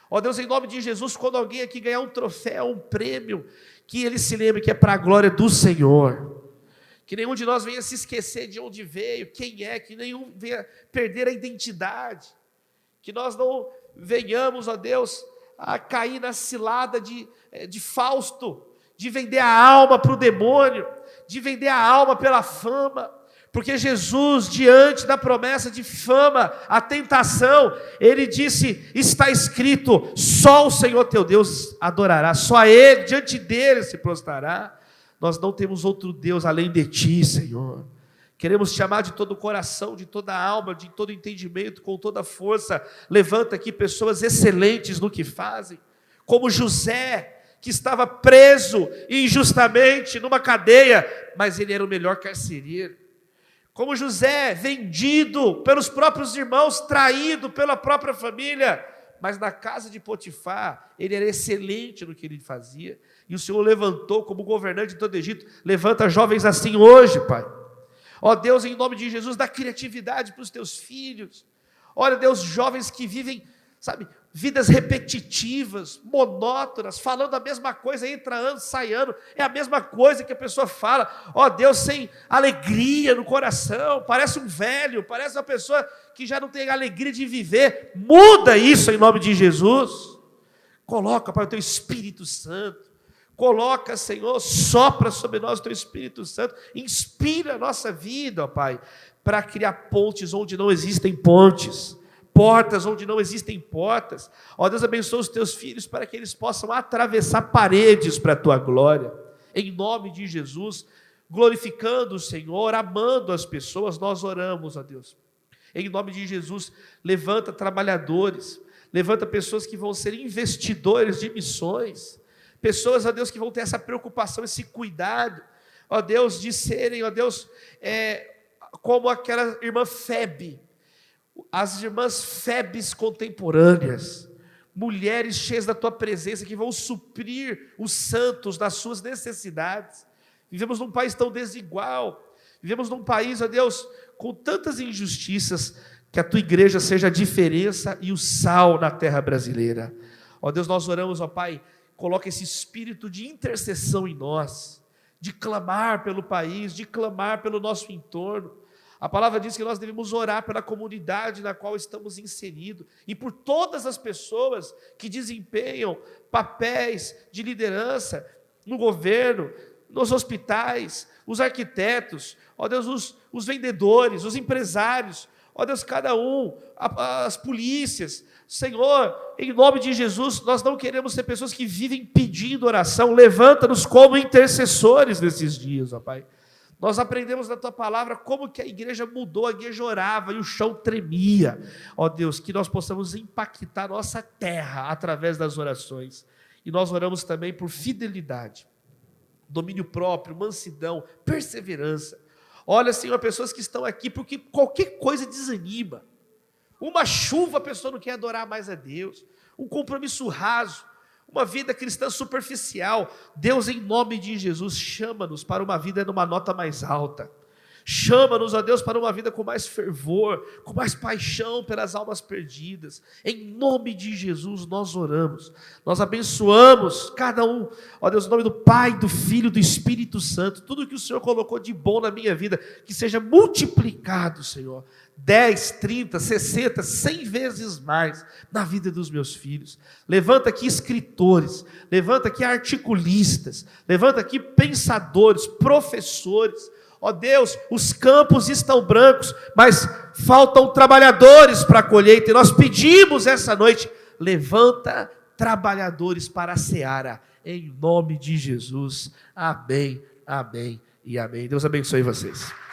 Ó Deus, em nome de Jesus, quando alguém aqui ganhar um troféu, um prêmio, que ele se lembre que é para a glória do Senhor. Que nenhum de nós venha se esquecer de onde veio, quem é, que nenhum venha perder a identidade. Que nós não venhamos, ó Deus, a cair na cilada de Fausto, de vender a alma para o demônio, de vender a alma pela fama. Porque Jesus, diante da promessa de fama, a tentação, ele disse, está escrito, só o Senhor teu Deus adorará, só a Ele, diante dele se prostrará. Nós não temos outro Deus além de ti, Senhor. Queremos te amar de todo o coração, de toda a alma, de todo o entendimento, com toda a força. Levanta aqui pessoas excelentes no que fazem, como José, que estava preso injustamente numa cadeia, mas ele era o melhor carcereiro. Como José, vendido pelos próprios irmãos, traído pela própria família, mas na casa de Potifar, ele era excelente no que ele fazia, e o Senhor levantou como governante de todo o Egito. Levanta jovens assim hoje, Pai. Ó Deus, em nome de Jesus, dá criatividade para os teus filhos. Olha, Deus, jovens que vivem, sabe, vidas repetitivas, monótonas, falando a mesma coisa, entra ano, sai ano, é a mesma coisa que a pessoa fala. Ó Deus, sem alegria no coração, parece um velho, parece uma pessoa que já não tem alegria de viver. Muda isso em nome de Jesus. Coloca para o teu Espírito Santo. Coloca, Senhor, sopra sobre nós o teu Espírito Santo. Inspira a nossa vida, ó Pai, para criar pontes onde não existem pontes. Portas onde não existem portas. Ó Deus, abençoa os teus filhos para que eles possam atravessar paredes para a tua glória. Em nome de Jesus, glorificando o Senhor, amando as pessoas, nós oramos, ó Deus. Em nome de Jesus, levanta trabalhadores, levanta pessoas que vão ser investidores de missões, pessoas, ó Deus, que vão ter essa preocupação, esse cuidado, ó Deus, de serem, ó Deus, como aquela irmã Febe, as irmãs Febes contemporâneas, mulheres cheias da tua presença, que vão suprir os santos das suas necessidades. Vivemos num país tão desigual, vivemos num país, ó Deus, com tantas injustiças, que a tua igreja seja a diferença e o sal na terra brasileira. Ó Deus, nós oramos, ó Pai, coloca esse espírito de intercessão em nós, de clamar pelo país, de clamar pelo nosso entorno. A palavra diz que nós devemos orar pela comunidade na qual estamos inseridos e por todas as pessoas que desempenham papéis de liderança no governo, nos hospitais, os arquitetos, ó Deus, os vendedores, os empresários, ó Deus, cada um, as polícias. Senhor, em nome de Jesus, nós não queremos ser pessoas que vivem pedindo oração. Levanta-nos como intercessores nesses dias, ó Pai. Nós aprendemos na Tua palavra como que a igreja mudou, a igreja orava e o chão tremia. Ó Deus, que nós possamos impactar nossa terra através das orações. E nós oramos também por fidelidade, domínio próprio, mansidão, perseverança. Olha, Senhor, pessoas que estão aqui porque qualquer coisa desanima. Uma chuva a pessoa não quer adorar mais a Deus. Um compromisso raso, uma vida cristã superficial. Deus, em nome de Jesus, chama-nos para uma vida numa nota mais alta. Chama-nos, ó Deus, para uma vida com mais fervor, com mais paixão pelas almas perdidas. Em nome de Jesus nós oramos. Nós abençoamos cada um, ó Deus, em nome do Pai, do Filho, do Espírito Santo. Tudo que o Senhor colocou de bom na minha vida, que seja multiplicado, Senhor. 10, 30, 60, 100 vezes mais na vida dos meus filhos. Levanta aqui escritores, levanta aqui articulistas, levanta aqui pensadores, professores. Ó Deus, os campos estão brancos, mas faltam trabalhadores para a colheita, e nós pedimos essa noite, levanta trabalhadores para a seara, em nome de Jesus. Amém, amém e amém. Deus abençoe vocês.